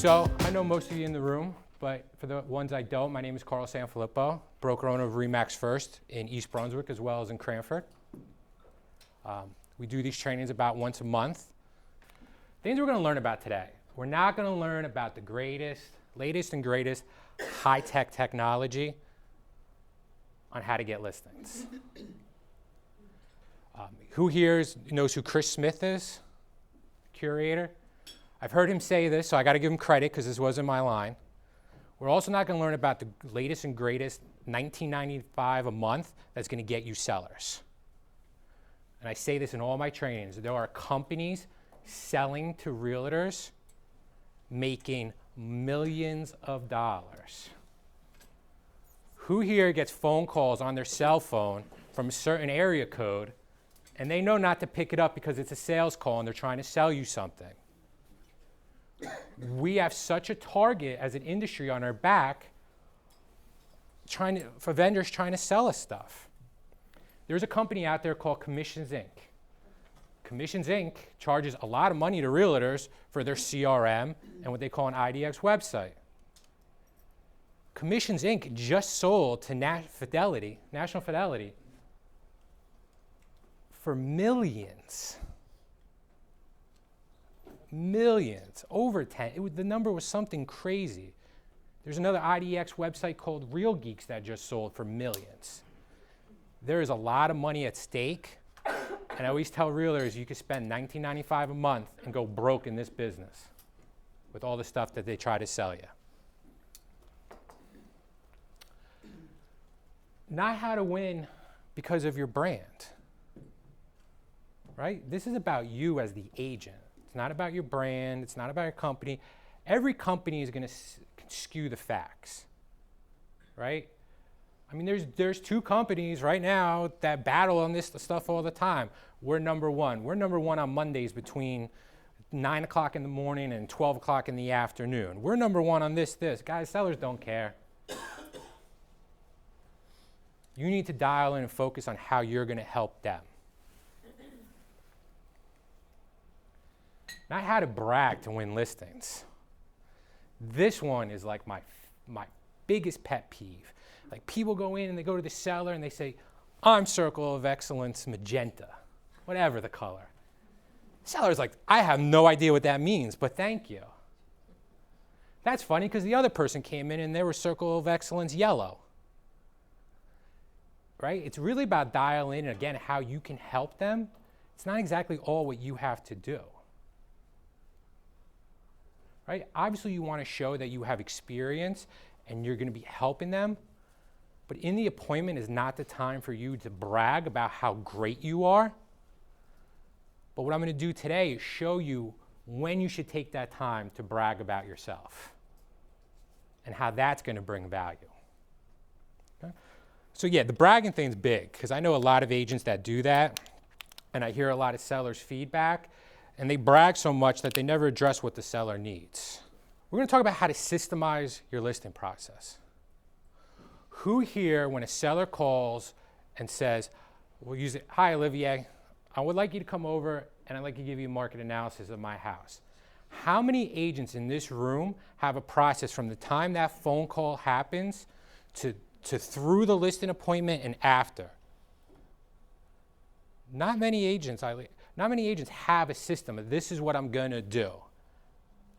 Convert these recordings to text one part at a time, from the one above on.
So I know most of you in the room, but for the ones I don't, my name is Carl Sanfilippo, broker owner of RE/MAX First in East Brunswick as well as in Cranford. We do these trainings about once a month. Things we're going to learn about today. We're not going to learn about the latest and greatest high-tech technology on how to get listings. Who here knows who Chris Smith is? Curator. I've heard him say this, so I got to give him credit because this wasn't my line. We're also not going to learn about the latest and greatest $19.95 a month that's going to get you sellers. And I say this in all my trainings. There are companies selling to realtors making millions of dollars. Who here gets phone calls on their cell phone from a certain area code and they know not to pick it up because it's a sales call and they're trying to sell you something? We have such a target as an industry on our back for vendors trying to sell us stuff. There's a company out there called Commissions Inc. Commissions Inc. charges a lot of money to realtors for their CRM and what they call an IDX website. Commissions Inc. just sold to National Fidelity for millions. Millions, over 10. The number was something crazy. There's another IDX website called Real Geeks that just sold for millions. There is a lot of money at stake, and I always tell realtors you can spend $19.95 a month and go broke in this business with all the stuff that they try to sell you. Not how to win because of your brand, right? This is about you as the agent. It's not about your brand. It's not about your company. Every company is going to skew the facts, right? I mean, there's two companies right now that battle on this stuff all the time. We're number one. We're number one on Mondays between 9 o'clock in the morning and 12 o'clock in the afternoon. We're number one on this. Guys, sellers don't care. You need to dial in and focus on how you're going to help them. Not how to brag to win listings. This one is like my biggest pet peeve. Like people go in and they go to the seller and they say, I'm Circle of Excellence Magenta, whatever the color. Seller's like, I have no idea what that means, but thank you. That's funny because the other person came in and they were Circle of Excellence Yellow. Right? It's really about dialing in, again, how you can help them. It's not exactly all what you have to do. Right? Obviously, you want to show that you have experience and you're going to be helping them. But in the appointment is not the time for you to brag about how great you are. But what I'm going to do today is show you when you should take that time to brag about yourself and how that's going to bring value. Okay? So yeah, the bragging thing's big because I know a lot of agents that do that, and I hear a lot of sellers' feedback, and they brag so much that they never address what the seller needs. We're going to talk about how to systemize your listing process. Who here, when a seller calls and says, we'll use it, hi Olivier, I would like you to come over and I'd like to give you a market analysis of my house. How many agents in this room have a process from the time that phone call happens to through the listing appointment and after? Not many agents have a system of this is what I'm going to do.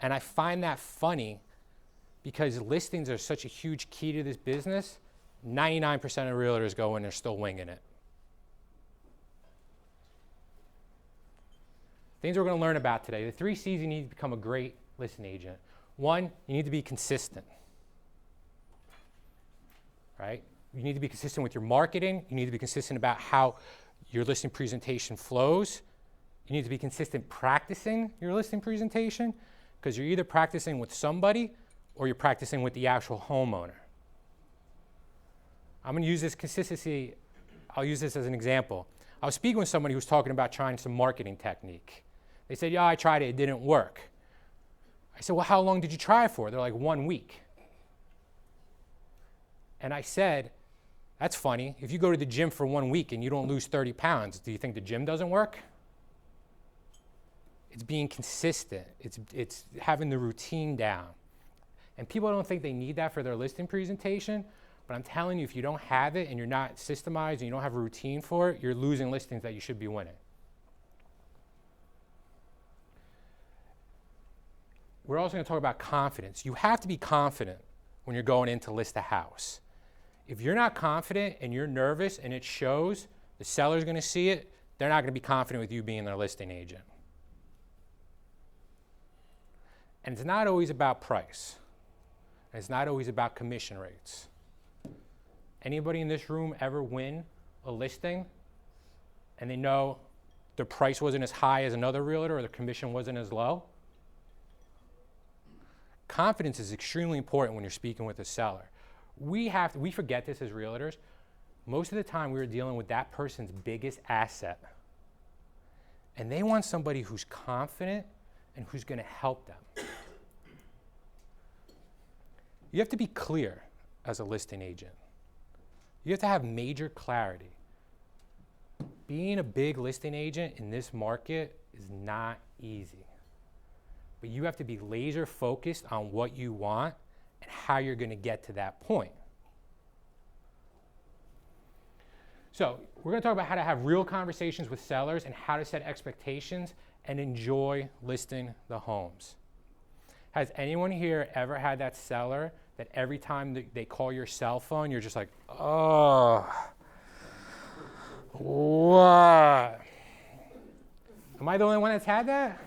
And I find that funny because listings are such a huge key to this business. 99% of realtors go in, they're still winging it. Things we're going to learn about today. The 3 C's you need to become a great listing agent. 1, you need to be consistent. Right? You need to be consistent with your marketing. You need to be consistent about how your listing presentation flows. You need to be consistent practicing your listing presentation because you're either practicing with somebody or you're practicing with the actual homeowner. I'm going to use this consistency. I'll use this as an example. I was speaking with somebody who was talking about trying some marketing technique. They said, yeah, I tried it. It didn't work. I said, well, how long did you try it for? They're like, 1 week. And I said, that's funny. If you go to the gym for 1 week and you don't lose 30 pounds, do you think the gym doesn't work? It's being consistent. It's having the routine down. And people don't think they need that for their listing presentation, but I'm telling you, if you don't have it and you're not systemized and you don't have a routine for it, you're losing listings that you should be winning. We're also going to talk about confidence. You have to be confident when you're going in to list a house. If you're not confident and you're nervous and it shows, the seller's going to see it, they're not going to be confident with you being their listing agent. And it's not always about price. And it's not always about commission rates. Anybody in this room ever win a listing and they know the price wasn't as high as another realtor or the commission wasn't as low? Confidence is extremely important when you're speaking with a seller. We forget this as realtors. Most of the time we're dealing with that person's biggest asset. And they want somebody who's confident and who's going to help them. You have to be clear as a listing agent. You have to have major clarity. Being a big listing agent in this market is not easy. But you have to be laser focused on what you want and how you're going to get to that point. So we're going to talk about how to have real conversations with sellers and how to set expectations and enjoy listing the homes. Has anyone here ever had that seller that every time they call your cell phone, you're just like, oh, what? Am I the only one that's had that?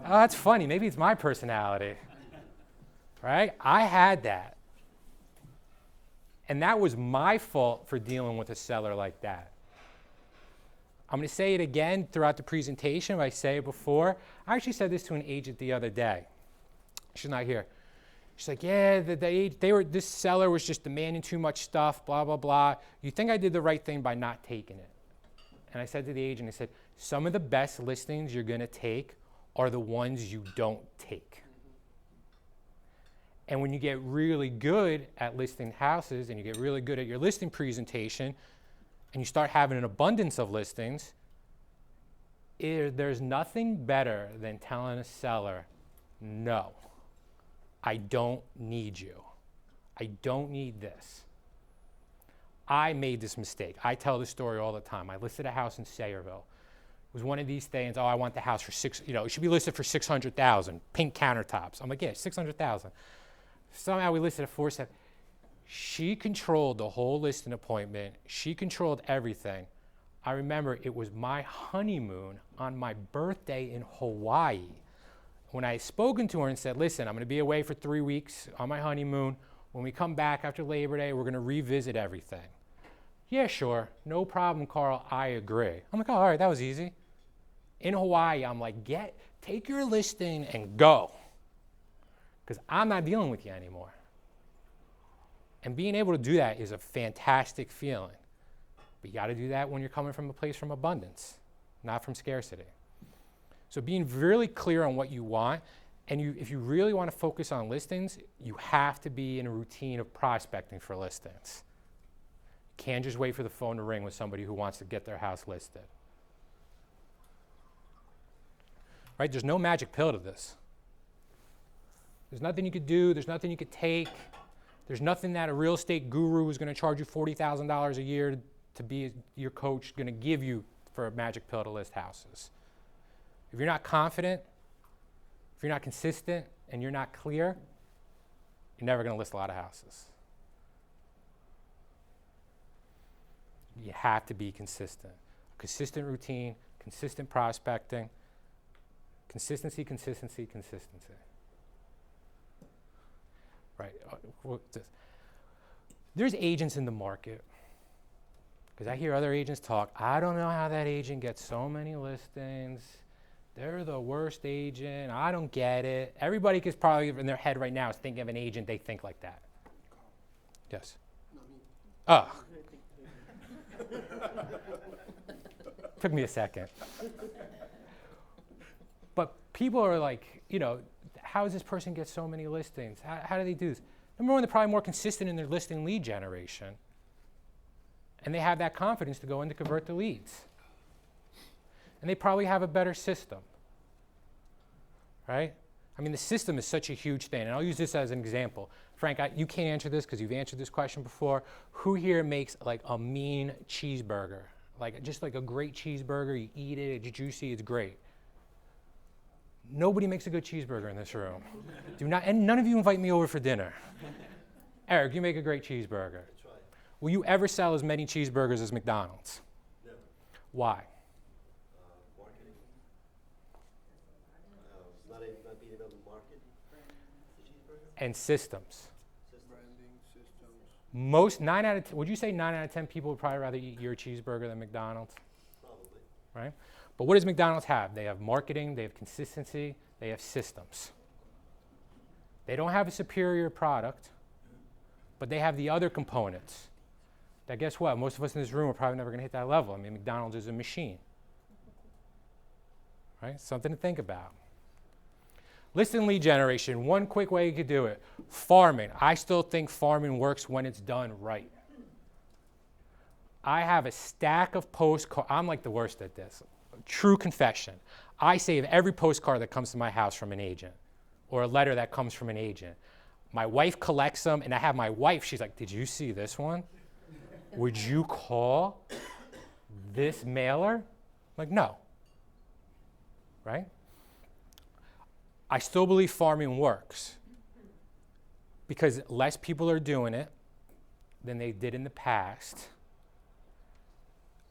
Oh, that's funny. Maybe it's my personality, right? I had that. And that was my fault for dealing with a seller like that. I'm going to say it again throughout the presentation. If I say it before, I actually said this to an agent the other day. She's not here. She's like, yeah, this seller was just demanding too much stuff, blah, blah, blah. You think I did the right thing by not taking it? And I said to the agent, I said, some of the best listings you're going to take are the ones you don't take. And when you get really good at listing houses and you get really good at your listing presentation and you start having an abundance of listings, there's nothing better than telling a seller, no, I don't need you. I don't need this. I made this mistake. I tell this story all the time. I listed a house in Sayreville. It was one of these things, I want the house for it should be listed for $600,000, pink countertops. I'm like, yeah, $600,000. Somehow we listed at $470,000. She controlled the whole listing appointment. She controlled everything. I remember it was my honeymoon on my birthday in Hawaii. When I had spoken to her and said, listen, I'm going to be away for 3 weeks on my honeymoon. When we come back after Labor Day, we're going to revisit everything. Yeah, sure. No problem, Carl. I agree. I'm like, oh, all right, that was easy. In Hawaii, I'm like, take your listing and go. Because I'm not dealing with you anymore. And being able to do that is a fantastic feeling. But you got to do that when you're coming from a place from abundance, not from scarcity. So being really clear on what you want, and if you really want to focus on listings, you have to be in a routine of prospecting for listings. You can't just wait for the phone to ring with somebody who wants to get their house listed. Right? There's no magic pill to this. There's nothing you could do. There's nothing you could take. There's nothing that a real estate guru who's going to charge you $40,000 a year to be your coach going to give you for a magic pill to list houses. If you're not confident, if you're not consistent, and you're not clear, you're never going to list a lot of houses. You have to be consistent. Consistent routine, consistent prospecting, consistency, consistency, consistency. Right. There's agents in the market, because I hear other agents talk, I don't know how that agent gets so many listings. They're the worst agent. I don't get it. Everybody is probably in their head right now is thinking of an agent they think like that. Yes. Oh. Took me a second. But people are like, how does this person get so many listings? How do they do this? Number one, they're probably more consistent in their listing lead generation. And they have that confidence to go in to convert the leads. And they probably have a better system. right? I mean, the system is such a huge thing, and I'll use this as an example. Frank, you can't answer this because you've answered this question before. Who here makes like a mean cheeseburger? Like just like a great cheeseburger, you eat it, it's juicy, it's great. Nobody makes a good cheeseburger in this room. Do not, and none of you invite me over for dinner. Eric, you make a great cheeseburger. That's right. Will you ever sell as many cheeseburgers as McDonald's? Never. Why? Marketing. Not being able to market the cheeseburger. And systems. Branding systems. Most 9 out of 10, would you say 9 out of 10 people would probably rather eat your cheeseburger than McDonald's? Probably. Right? But what does McDonald's have? They have marketing, they have consistency, they have systems. They don't have a superior product, but they have the other components. That guess what? Most of us in this room are probably never going to hit that level. I mean, McDonald's is a machine. Right? Something to think about. List and lead generation, one quick way you could do it. Farming. I still think farming works when it's done right. I have a stack of postcards. I'm like the worst at this. True confession. I save every postcard that comes to my house from an agent or a letter that comes from an agent. My wife collects them, and I have my wife, she's like, did you see this one? Would you call this mailer? I'm like, no. Right? I still believe farming works because less people are doing it than they did in the past.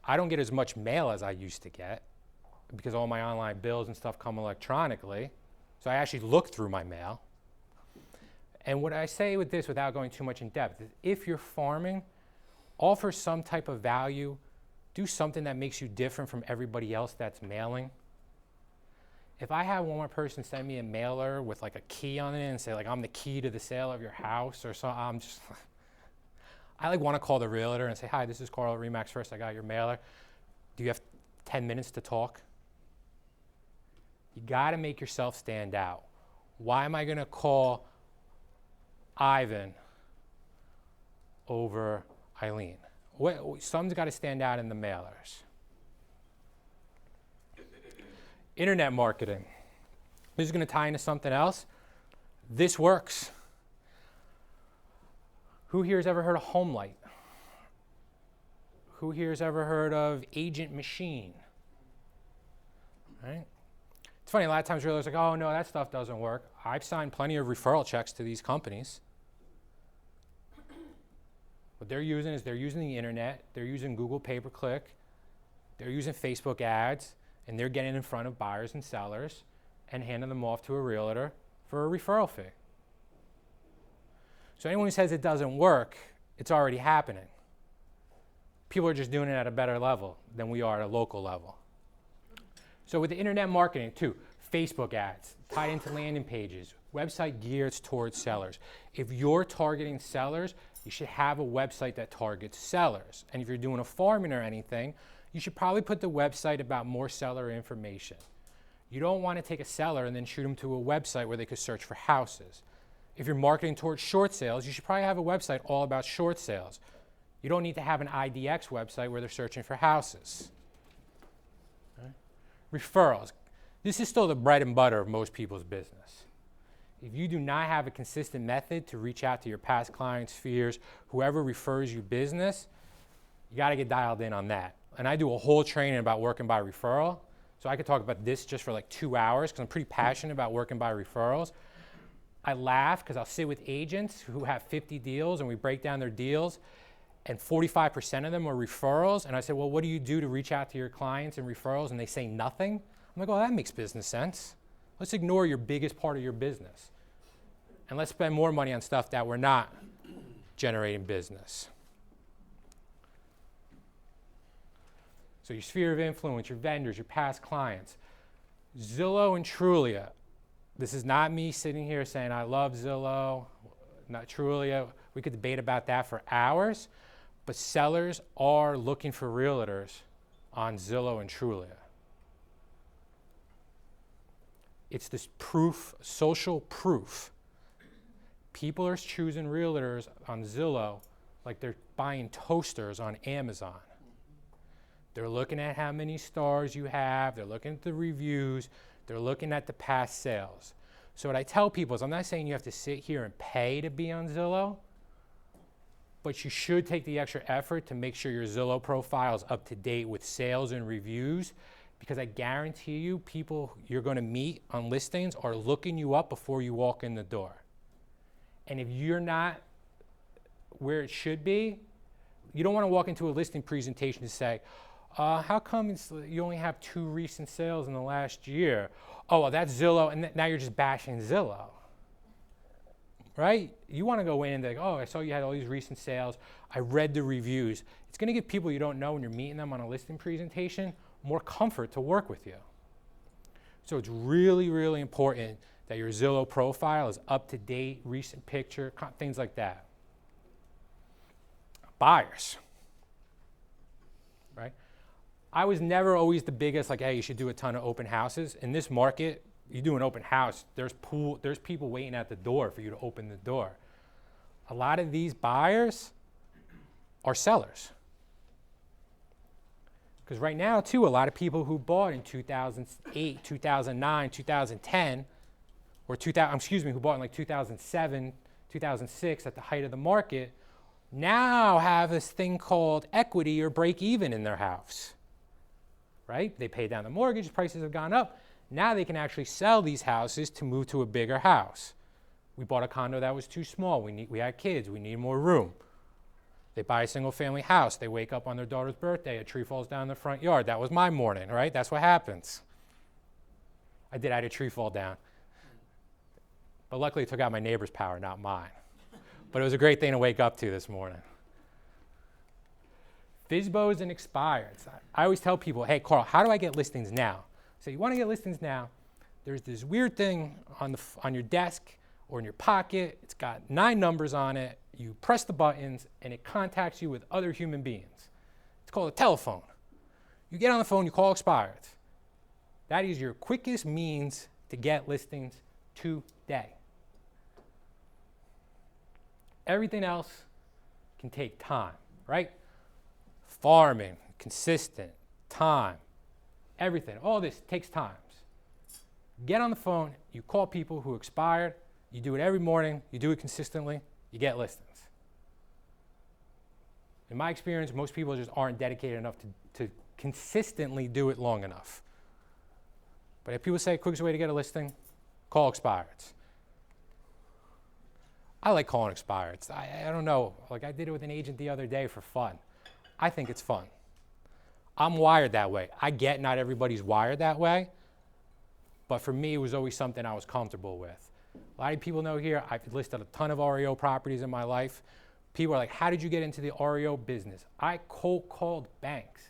I don't get as much mail as I used to get because all my online bills and stuff come electronically. So I actually look through my mail. And what I say with this, without going too much in depth, is if you're farming, offer some type of value. Do something that makes you different from everybody else that's mailing. If I have one more person send me a mailer with like a key on it and say like, I'm the key to the sale of your house or something, I'm just, I like want to call the realtor and say, hi, this is Carl at Remax First. I got your mailer. Do you have 10 minutes to talk? You got to make yourself stand out. Why am I going to call Ivan over Eileen? Something's got to stand out in the mailers. Internet marketing. This is going to tie into something else. This works. Who here has ever heard of HomeLight? Who here has ever heard of Agent Machine? Right? It's funny, a lot of times realtors are like, oh no, that stuff doesn't work. I've signed plenty of referral checks to these companies. What they're using is they're using the internet, they're using Google pay-per-click, they're using Facebook ads, and they're getting in front of buyers and sellers and handing them off to a realtor for a referral fee. So anyone who says it doesn't work, it's already happening. People are just doing it at a better level than we are at a local level. So with the internet marketing too, Facebook ads, tied into landing pages, website geared towards sellers. If you're targeting sellers, you should have a website that targets sellers. And if you're doing a farming or anything, you should probably put the website about more seller information. You don't want to take a seller and then shoot them to a website where they could search for houses. If you're marketing towards short sales, you should probably have a website all about short sales. You don't need to have an IDX website where they're searching for houses. Okay. Referrals. This is still the bread and butter of most people's business. If you do not have a consistent method to reach out to your past clients, spheres, whoever refers you business, you got to get dialed in on that. And I do a whole training about working by referral. So I could talk about this just for like 2 hours because I'm pretty passionate about working by referrals. I laugh because I'll sit with agents who have 50 deals and we break down their deals and 45% of them are referrals. And I say, well, what do you do to reach out to your clients and referrals? And they say nothing. I'm like, oh, that makes business sense. Let's ignore your biggest part of your business. And let's spend more money on stuff that we're not generating business. So your sphere of influence, your vendors, your past clients. Zillow and Trulia. This is not me sitting here saying I love Zillow, not Trulia. We could debate about that for hours, but sellers are looking for realtors on Zillow and Trulia. It's this proof, social proof. People are choosing realtors on Zillow like they're buying toasters on Amazon. They're looking at how many stars you have. They're looking at the reviews They're looking at the past sales. So what I tell people is I'm not saying you have to sit here and pay to be on Zillow, but you should take the extra effort to make sure your Zillow profile is up to date with sales and reviews, because I guarantee you people you're going to meet on listings are looking you up before you walk in the door. And if you're not where it should be, you don't want to walk into a listing presentation and say, how come you only have 2 recent sales in the last year? Oh, well, that's Zillow, and now you're just bashing Zillow, right? You want to go in and be like, oh, I saw you had all these recent sales. I read the reviews. It's going to give people you don't know when you're meeting them on a listing presentation more comfort to work with you. So it's really, really important that your Zillow profile is up to date, recent picture, things like that. Buyers, right? I was never always the biggest, like, hey, you should do a ton of open houses. In this market, you do an open house, there's people waiting at the door for you to open the door. A lot of these buyers are sellers. Because right now, too, a lot of people who bought in 2008, 2009, 2010, or who bought in like 2007, 2006 at the height of the market, now have this thing called equity or break even in their house, right? They pay down the mortgage, prices have gone up. Now they can actually sell these houses to move to a bigger house. We bought a condo that was too small. We had kids, we need more room. They buy a single family house. They wake up on their daughter's birthday, a tree falls down in the front yard. That was my morning, right? That's what happens. I had a tree fall down. But luckily it took out my neighbor's power, not mine. But it was a great thing to wake up to this morning. FSBOs and expireds. I always tell people, hey, Carl, how do I get listings now? So you want to get listings now, there's this weird thing on your desk or in your pocket. It's got 9 numbers on it. You press the buttons, and it contacts you with other human beings. It's called a telephone. You get on the phone, you call expireds. That is your quickest means to get listings today. Everything else can take time, right? Farming, consistent, time, everything. All this takes time. Get on the phone, you call people who expired, you do it every morning, you do it consistently, you get listings. In my experience, most people just aren't dedicated enough to consistently do it long enough. But if people say quickest way to get a listing, call expireds. I like calling expireds. I don't know, like I did it with an agent the other day for fun. I think it's fun. I'm wired that way. I get not everybody's wired that way, but for me, it was always something I was comfortable with. A lot of people know here, I've listed a ton of REO properties in my life. People are like, how did you get into the REO business? I cold called banks.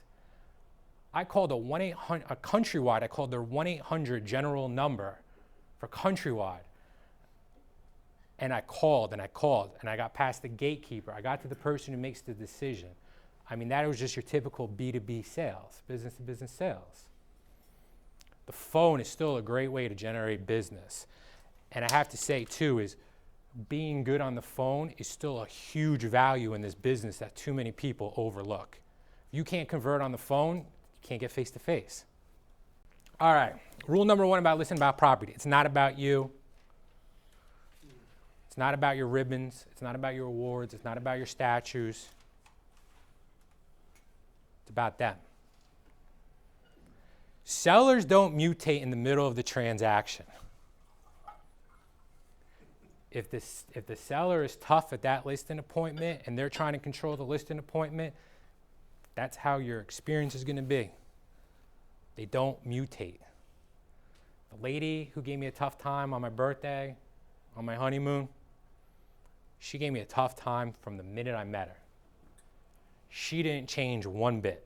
I called a Countrywide, I called their 1-800 general number for Countrywide. And I called and I called and I got past the gatekeeper. I got to the person who makes the decision. I mean, that was just your typical B2B sales, business to business sales. The phone is still a great way to generate business. And I have to say too is being good on the phone is still a huge value in this business that too many people overlook. You can't convert on the phone, you can't get face to face. All right, rule number 1 about listing about property. It's not about you. It's not about your ribbons. It's not about your awards. It's not about your statues. It's about them. Sellers don't mutate in the middle of the transaction. If the seller is tough at that listing appointment and they're trying to control the listing appointment, that's how your experience is going to be. They don't mutate. The lady who gave me a tough time on my birthday, on my honeymoon, she gave me a tough time from the minute I met her. She didn't change one bit.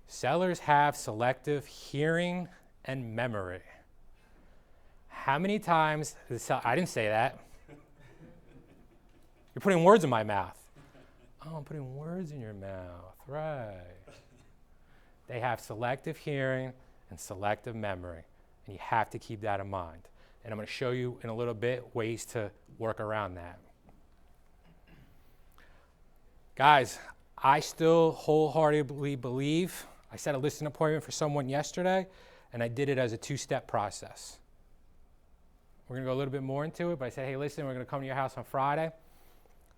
Sellers have selective hearing and memory. How many times, I didn't say that. You're putting words in my mouth. Oh, I'm putting words in your mouth, right. They have selective hearing and selective memory, and you have to keep that in mind. And I'm going to show you in a little bit ways to work around that. Guys, I still wholeheartedly believe, I set a listing appointment for someone yesterday, and I did it as a 2-step process. We're gonna go a little bit more into it, but I said, hey, listen, we're gonna come to your house on Friday.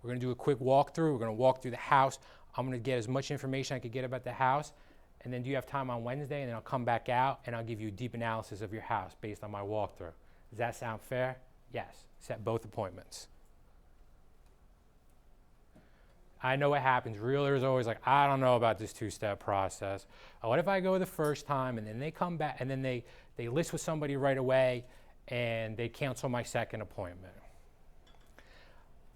We're gonna do a quick walkthrough. We're gonna walk through the house. I'm gonna get as much information I could get about the house. And then do you have time on Wednesday? And then I'll come back out and I'll give you a deep analysis of your house based on my walkthrough. Does that sound fair? Yes. Set both appointments. I know what happens. Realtors are always like, I don't know about this 2-step process. What if I go the first time and then they come back and then they list with somebody right away and they cancel my second appointment?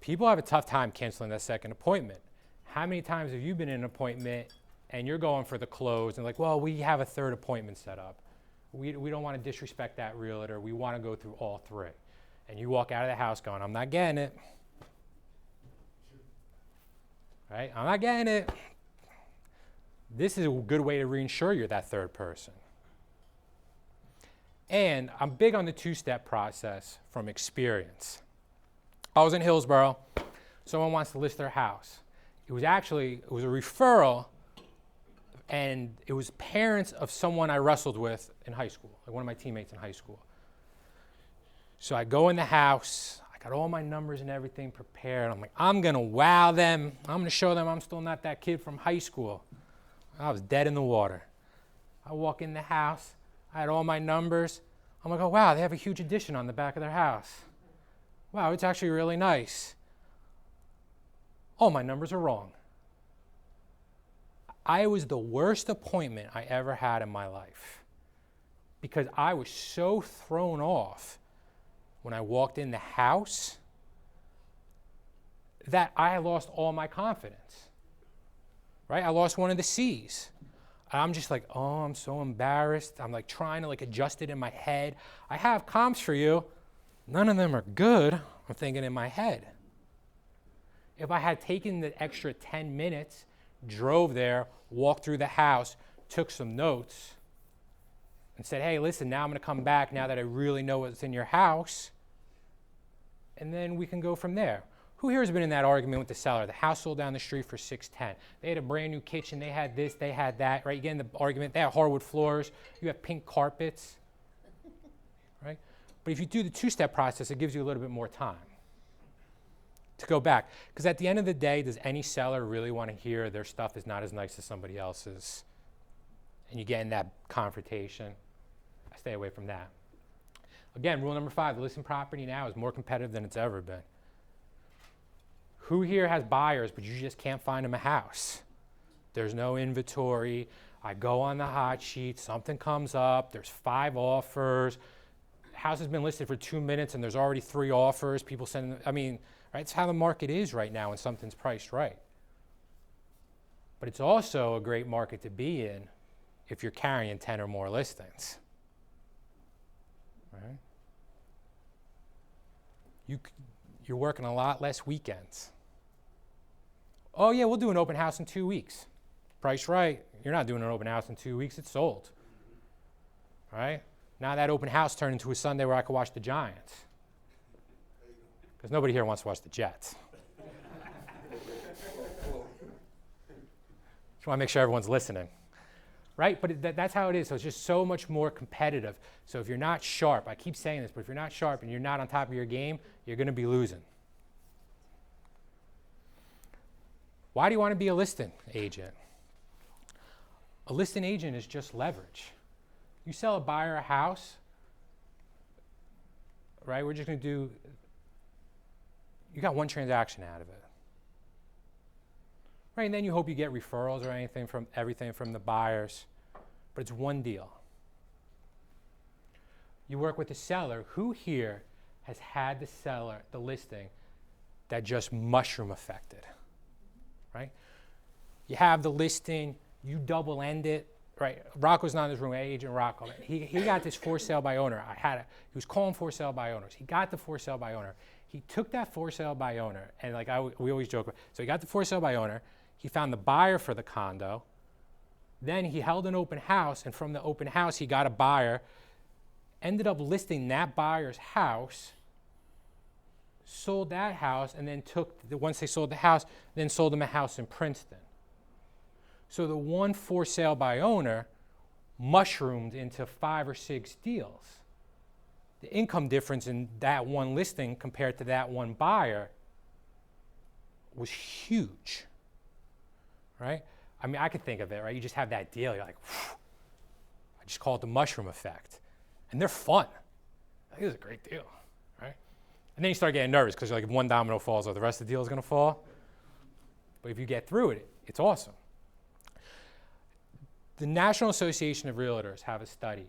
People have a tough time canceling that second appointment. How many times have you been in an appointment and you're going for the close and like, well, we have a third appointment set up. We don't want to disrespect that realtor. We want to go through all 3. And you walk out of the house going, I'm not getting it. Right? I'm not getting it. This is a good way to reinsure you're that third person. And I'm big on the 2-step process from experience. I was in Hillsborough. Someone wants to list their house. It was a referral, and it was parents of someone I wrestled with in high school, like one of my teammates in high school. So I go in the house. I got all my numbers and everything prepared. I'm like, I'm going to wow them. I'm going to show them I'm still not that kid from high school. I was dead in the water. I walk in the house. I had all my numbers. I'm like, oh, wow, they have a huge addition on the back of their house. Wow, it's actually really nice. All my numbers are wrong. I was the worst appointment I ever had in my life because I was so thrown off when I walked in the house that I lost all my confidence, right? I lost one of the C's. I'm just like, oh, I'm so embarrassed. I'm like trying to like adjust it in my head. I have comps for you. None of them are good. I'm thinking in my head. If I had taken the extra 10 minutes, drove there, walked through the house, took some notes, and said, hey, listen, now I'm going to come back now that I really know what's in your house, and then we can go from there. Who here has been in that argument with the seller? The house sold down the street for $610. They had a brand new kitchen. They had this. They had that. Right? You get in the argument. They have hardwood floors. You have pink carpets. Right? But if you do the 2-step process, it gives you a little bit more time to go back. Because at the end of the day, does any seller really want to hear their stuff is not as nice as somebody else's? And you get in that confrontation. I stay away from that. Again, rule number 5, the listing property now is more competitive than it's ever been. Who here has buyers, but you just can't find them a house? There's no inventory. I go on the hot sheet, something comes up, there's 5 offers. House has been listed for 2 minutes and there's already 3 offers. People send, right? It's how the market is right now when something's priced right. But it's also a great market to be in if you're carrying 10 or more listings. Right? You're working a lot less weekends. Oh yeah, we'll do an open house in 2 weeks. Price right. You're not doing an open house in 2 weeks, it's sold. Right? Now that open house turned into a Sunday where I could watch the Giants. Because nobody here wants to watch the Jets. Just want to make sure everyone's listening. Right? But that's how it is. So it's just so much more competitive. So if you're not sharp, I keep saying this, but if you're not sharp and you're not on top of your game, you're going to be losing. Why do you want to be a listing agent? A listing agent is just leverage. You sell a buyer a house, right? We're just going to do, you got one transaction out of it. Right, and then you hope you get referrals or everything from the buyers, but it's one deal. You work with the seller. Who here has had the listing that just mushroom affected, right? You have the listing, you double end it, right? Rocco's not in this room, Agent Rocco. He got this for sale by owner. He was calling for sale by owners. He got the for sale by owner. He took that for sale by owner, and we always joke, so he got the for sale by owner. He found the buyer for the condo. Then he held an open house, and from the open house, he got a buyer, ended up listing that buyer's house, sold that house, and then once they sold the house, then sold them a house in Princeton. So the one for sale by owner mushroomed into 5 or 6 deals. The income difference in that one listing compared to that one buyer was huge, right? I mean, I could think of it, right? You just have that deal, you're like, whew. I just call it the mushroom effect. And they're fun. I think it was a great deal, right? And then you start getting nervous because you're like, if one domino falls, or the rest of the deal is gonna fall. But if you get through it, it's awesome. The National Association of Realtors have a study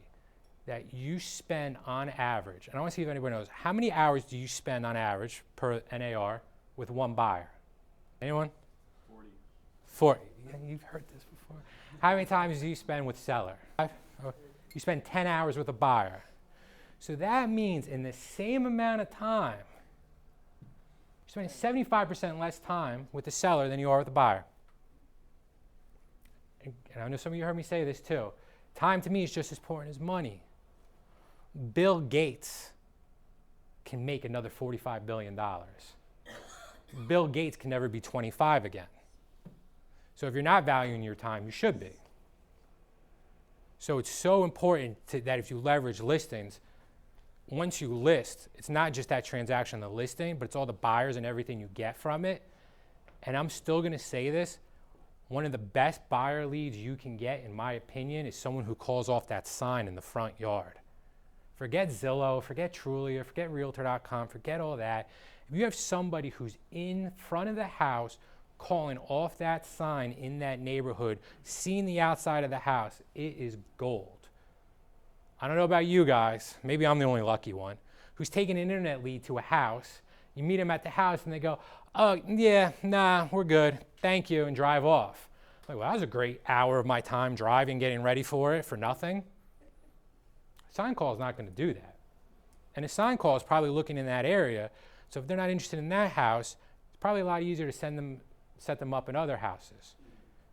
that you spend on average, and I want to see if anybody knows, how many hours do you spend on average per NAR with one buyer? Anyone? 40. Yeah, you've heard this before. How many times do you spend with seller? 5? Oh, you spend 10 hours with a buyer. So that means in the same amount of time, you're spending 75% less time with the seller than you are with the buyer. And I know some of you heard me say this too. Time to me is just as important as money. Bill Gates can make another $45 billion. Bill Gates can never be 25 again. So if you're not valuing your time, you should be. So it's so important that if you leverage listings, once you list, it's not just that transaction, the listing, but it's all the buyers and everything you get from it. And I'm still gonna say this, one of the best buyer leads you can get, in my opinion, is someone who calls off that sign in the front yard. Forget Zillow, forget Trulia, forget Realtor.com, forget all that. If you have somebody who's in front of the house calling off that sign in that neighborhood, seeing the outside of the house, it is gold. I don't know about you guys, maybe I'm the only lucky one, who's taking an internet lead to a house. You meet them at the house and they go, oh yeah, nah, we're good, thank you, and drive off. Like, well, that was a great hour of my time driving, getting ready for it for nothing. A sign call is not gonna do that. And a sign call is probably looking in that area, so if they're not interested in that house, it's probably a lot easier to set them up in other houses,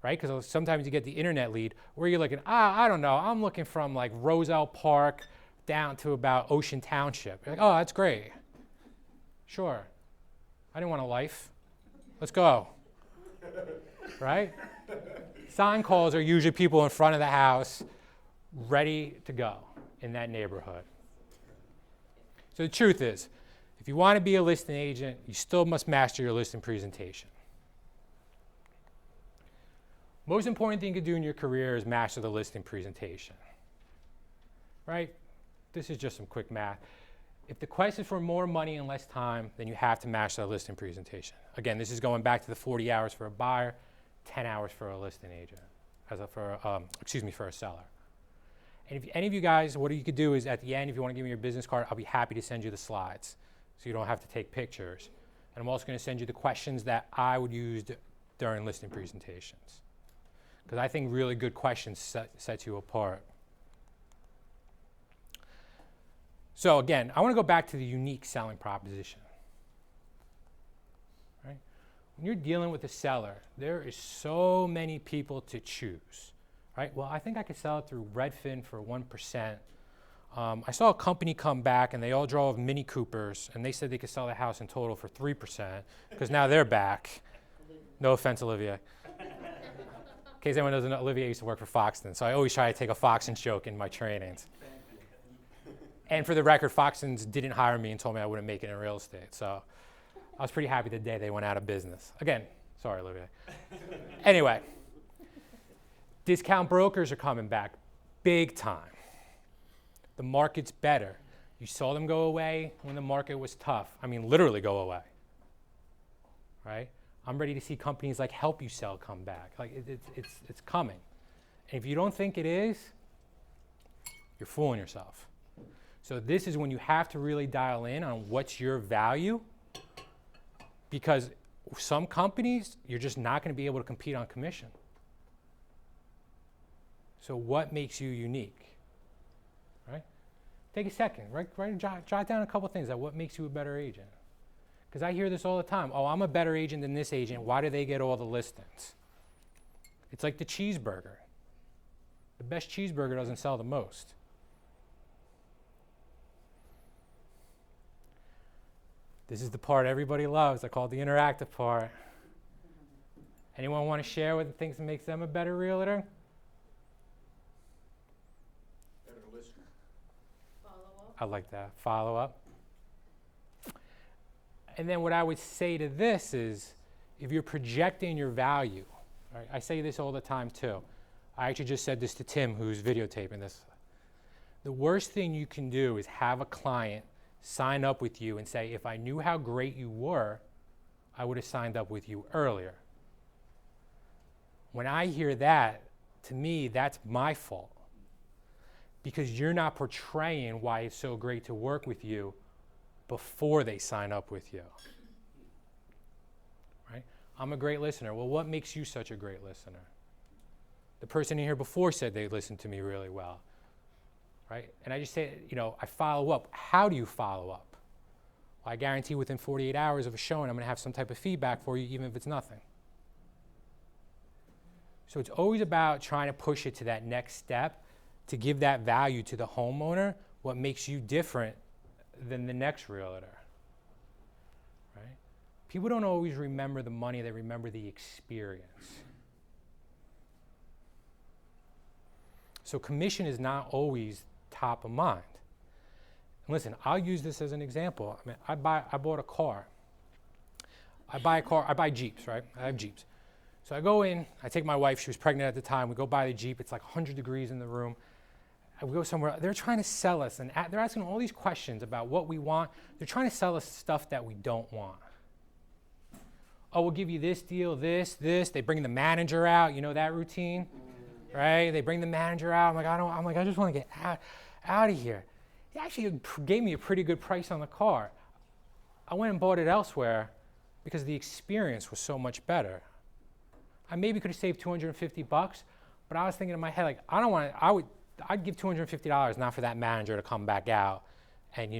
right? Because sometimes you get the internet lead where you're looking, I don't know, I'm looking from like Roselle Park down to about Ocean Township. You're like, oh, that's great. Sure, I didn't want a life. Let's go, right? Sign calls are usually people in front of the house ready to go in that neighborhood. So the truth is, if you want to be a listing agent, you still must master your listing presentation. Most important thing you can do in your career is master the listing presentation, right? This is just some quick math. If the quest is for more money and less time, then you have to master the listing presentation. Again, this is going back to the 40 hours for a buyer, 10 hours for a listing agent, for a seller. And if any of you guys, what you could do is at the end, if you want to give me your business card, I'll be happy to send you the slides so you don't have to take pictures. And I'm also going to send you the questions that I would use during listing presentations, because I think really good questions set you apart. So again, I want to go back to the unique selling proposition. Right? When you're dealing with a seller, there is so many people to choose. Right? Well, I think I could sell it through Redfin for 1%. I saw a company come back and they all drove Mini Coopers and they said they could sell the house in total for 3% because now they're back. No offense, Olivia. In case anyone doesn't know, Olivia used to work for Foxton, so I always try to take a Foxton's joke in my trainings. And for the record, Foxton's didn't hire me and told me I wouldn't make it in real estate, so I was pretty happy the day they went out of business. Again, sorry, Olivia. Anyway, discount brokers are coming back big time. The market's better. You saw them go away when the market was tough. I mean, literally go away, right? I'm ready to see companies like Help You Sell come back. Like it's coming. And if you don't think it is, you're fooling yourself. So this is when you have to really dial in on what's your value, because some companies, you're just not going to be able to compete on commission. So what makes you unique, right? Take a second, jot down a couple things that what makes you a better agent. Because I hear this all the time. Oh, I'm a better agent than this agent. Why do they get all the listings? It's like the cheeseburger. The best cheeseburger doesn't sell the most. This is the part everybody loves. I call it the interactive part. Anyone want to share what thinks makes them a better realtor? Better listener. Follow up. I like that. Follow up. And then what I would say to this is, if you're projecting your value, right, I say this all the time too. I actually just said this to Tim, who's videotaping this. The worst thing you can do is have a client sign up with you and say, if I knew how great you were, I would have signed up with you earlier. When I hear that, to me, that's my fault. Because you're not portraying why it's so great to work with you before they sign up with you. Right? I'm a great listener. Well, what makes you such a great listener? The person in here before said they listened to me really well. Right? And I just say, I follow up. How do you follow up? Well, I guarantee within 48 hours of a showing, I'm going to have some type of feedback for you, even if it's nothing. So it's always about trying to push it to that next step to give that value to the homeowner, what makes you different than the next realtor. Right? People don't always remember the money, they remember the experience. So commission is not always top of mind. And listen, I'll use this as an example. I mean, I bought a car. I buy Jeeps, right? I have Jeeps. So I go in, I take my wife, she was pregnant at the time, we go buy the Jeep, it's like 100 degrees in the room. And we go somewhere, they're trying to sell us, and they're asking all these questions about what we want. They're trying to sell us stuff that we don't want. Oh, we'll give you this deal, this. They bring the manager out, you know that routine, right? They bring the manager out, I just want to get out of here. He actually gave me a pretty good price on the car. I went and bought it elsewhere because the experience was so much better. I maybe could have saved $250, but I was thinking in my head, like, I'd give $250 not for that manager to come back out and,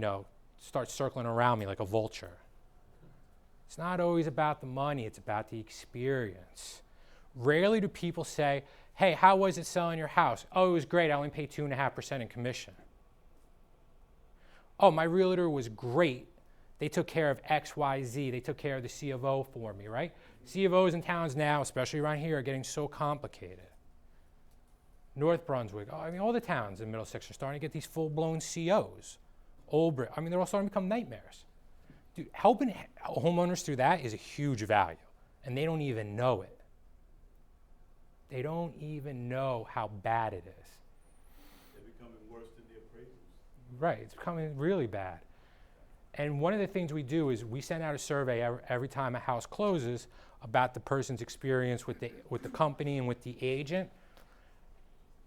start circling around me like a vulture. It's not always about the money, it's about the experience. Rarely do people say, hey, how was it selling your house? Oh, it was great, I only paid 2.5% in commission. Oh, my realtor was great. They took care of X, Y, Z. They took care of the C of O for me, right? C of O's in towns now, especially around here, are getting so complicated. North Brunswick, all the towns in Middlesex are starting to get these full-blown COs. They're all starting to become nightmares. Dude, helping homeowners through that is a huge value, and they don't even know it. They don't even know how bad it is. They're becoming worse than the appraisals. Right, it's becoming really bad. And one of the things we do is we send out a survey every time a house closes about the person's experience with the company and with the agent.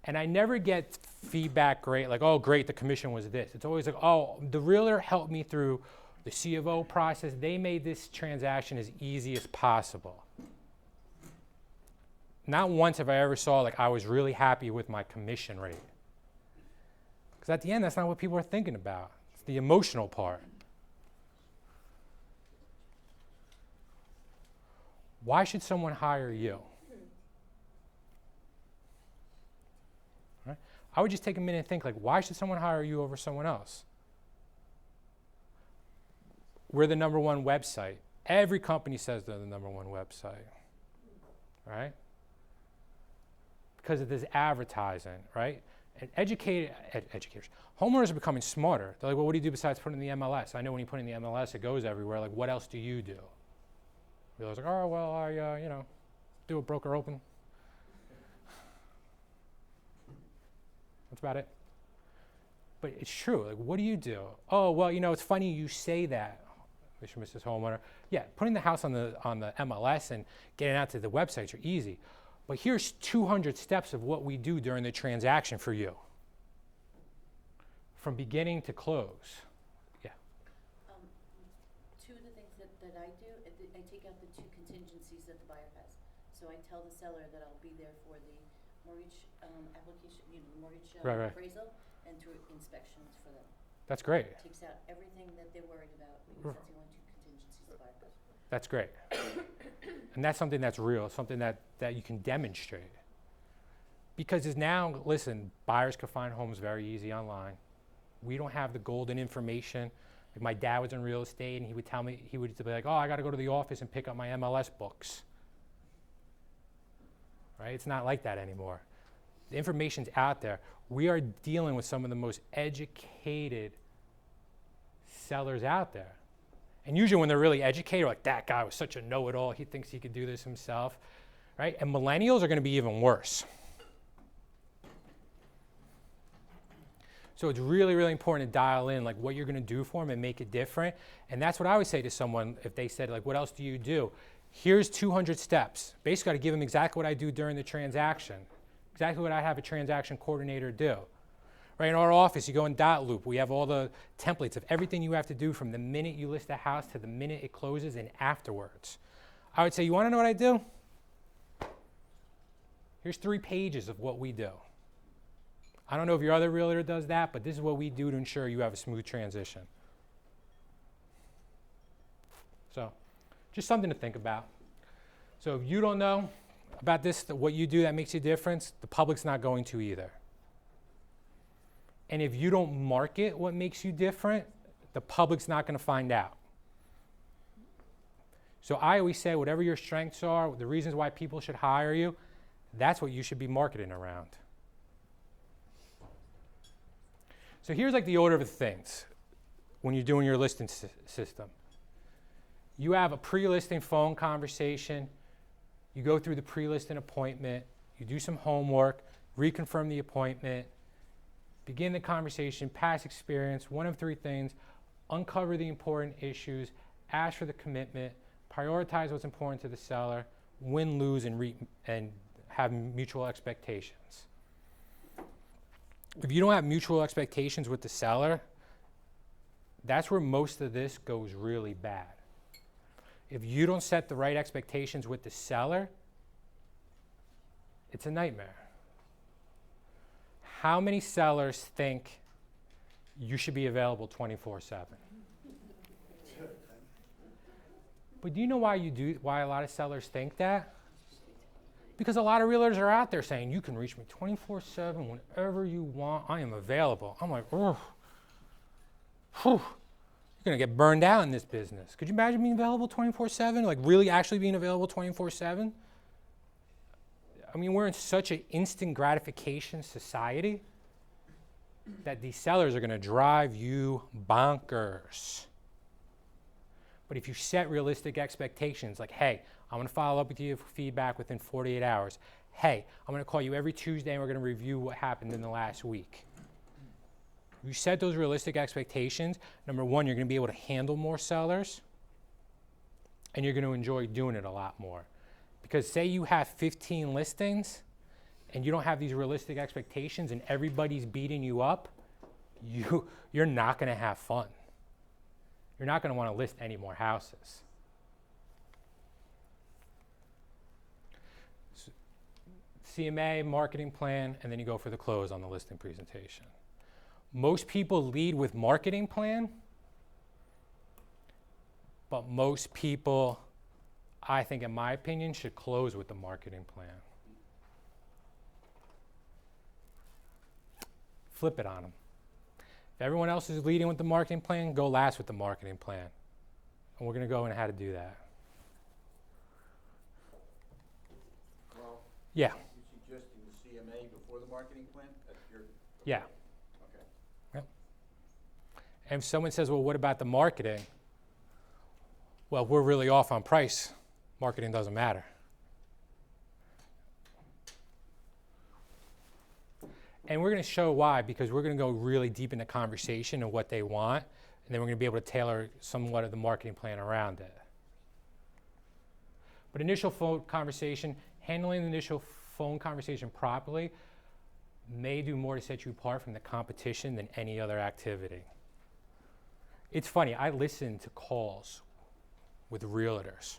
And I never get feedback like, oh, great, the commission was this. It's always like, oh, the realtor helped me through the C of O process. They made this transaction as easy as possible. Not once have I ever saw like I was really happy with my commission rate. Because at the end, that's not what people are thinking about. It's the emotional part. Why should someone hire you? Right? I would just take a minute and think, like, why should someone hire you over someone else? We're the #1 website. Every company says they're the #1 website, right? Because of this advertising, right? And educators, homeowners are becoming smarter. They're like, well, what do you do besides put in the MLS? I know when you put in the MLS, it goes everywhere. Like, what else do you do? I was like, oh, well, I, do a broker open. That's about it. But it's true. Like, what do you do? Oh, well, it's funny you say that, Mr. and Mrs. Homeowner. Yeah, putting the house on the MLS and getting out to the websites are easy. But here's 200 steps of what we do during the transaction for you, from beginning to close. Yeah. Two of the things that I do, I take out the 2 contingencies that the buyer has. So I tell the seller that I'll be there for the mortgage application, mortgage Right. appraisal, and through inspections for them. That's great. Takes out everything that they're worried about. That's the only 2 contingencies the buyer has. That's great. And that's something that's real, something that you can demonstrate. Because now, listen, buyers can find homes very easy online. We don't have the golden information. Like my dad was in real estate and he would tell me, he would be like, oh, I got to go to the office and pick up my MLS books. right? It's not like that anymore. The information's out there. We are dealing with some of the most educated sellers out there. And usually when they're really educated, like, that guy was such a know-it-all, he thinks he could do this himself, right? And millennials are gonna be even worse. So it's really, really important to dial in like what you're gonna do for them and make it different. And that's what I would say to someone if they said, like, what else do you do? Here's 200 steps. Basically, I give them exactly what I do during the transaction, exactly what I have a transaction coordinator do. Right, in our office, you go in Dot Loop. We have all the templates of everything you have to do from the minute you list a house to the minute it closes and afterwards. I would say, you wanna know what I do? Here's 3 pages of what we do. I don't know if your other realtor does that, but this is what we do to ensure you have a smooth transition. So, just something to think about. So if you don't know about this, what you do that makes a difference, the public's not going to either. And if you don't market what makes you different, the public's not going to find out. So I always say, whatever your strengths are, the reasons why people should hire you, that's what you should be marketing around. So here's like the order of things when you're doing your listing system. You have a pre-listing phone conversation, you go through the pre-listing appointment, you do some homework, reconfirm the appointment, begin the conversation, past experience, one of 3 things, uncover the important issues, ask for the commitment, prioritize what's important to the seller, win, lose, and have mutual expectations. If you don't have mutual expectations with the seller, that's where most of this goes really bad. If you don't set the right expectations with the seller, it's a nightmare. How many sellers think you should be available 24/7? But do you know why a lot of sellers think that? Because a lot of realtors are out there saying, you can reach me 24/7 whenever you want, I am available. I'm like, oh, you're gonna get burned out in this business. Could you imagine being available 24/7? Like really actually being available 24/7? I mean, we're in such an instant gratification society that these sellers are gonna drive you bonkers. But if you set realistic expectations, like, hey, I'm gonna follow up with you for feedback within 48 hours. Hey, I'm gonna call you every Tuesday and we're gonna review what happened in the last week. If you set those realistic expectations, number one, you're gonna be able to handle more sellers and you're gonna enjoy doing it a lot more. Because say you have 15 listings and you don't have these realistic expectations and everybody's beating you up, you're not gonna have fun. You're not gonna wanna list any more houses. So, CMA, marketing plan, and then you go for the close on the listing presentation. Most people lead with marketing plan, but most people, I think in my opinion, should close with the marketing plan. Flip it on them. If everyone else is leading with the marketing plan, go last with the marketing plan. And we're gonna go into how to do that. Well, Yeah, you're suggesting the CMA before the marketing plan? That's your, yeah. okay. Yep. And if someone says, well, what about the marketing? Well, we're really off on price. Marketing doesn't matter. And we're going to show why, because we're going to go really deep into conversation and what they want, and then we're going to be able to tailor somewhat of the marketing plan around it. But initial phone conversation, handling the initial phone conversation properly may do more to set you apart from the competition than any other activity. It's funny, I listen to calls with realtors,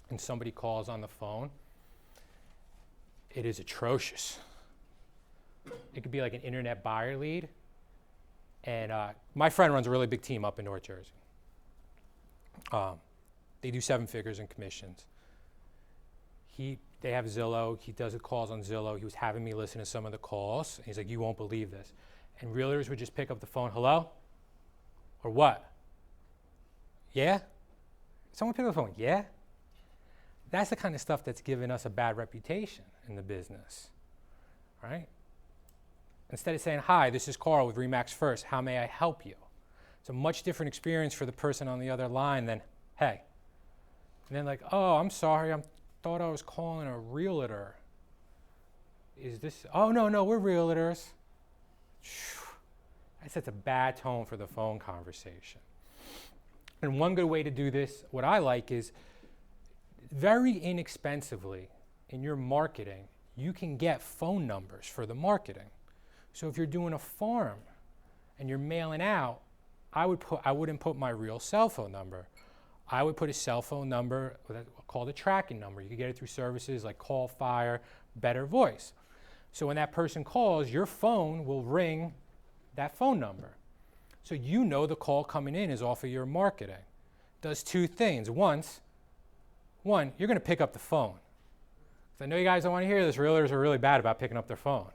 and somebody calls on the phone. It is atrocious. It could be like an internet buyer lead. And my friend runs a really big team up in North Jersey. They do 7 figures in commissions. They have Zillow. He does the calls on Zillow. He was having me listen to some of the calls. And he's like, you won't believe this. And realtors would just pick up the phone, hello? Or what? Yeah? Someone pick up the phone, yeah? That's the kind of stuff that's given us a bad reputation in the business, right? Instead of saying, hi, this is Carl with Remax First. How may I help you? It's a much different experience for the person on the other line than, hey. And then like, oh, I'm sorry, I thought I was calling a realtor. Is this, oh, no, we're realtors. That sets a bad tone for the phone conversation. And one good way to do this, what I like is very inexpensively in your marketing, you can get phone numbers for the marketing. So if you're doing a farm and you're mailing out, I wouldn't put my real cell phone number. I would put a cell phone number called a tracking number. You can get it through services like Call Fire, Better Voice. So when that person calls, your phone will ring that phone number. So you know the call coming in is off of your marketing. Does two things. One, you're going to pick up the phone. I know you guys don't want to hear this. Realtors are really bad about picking up their phone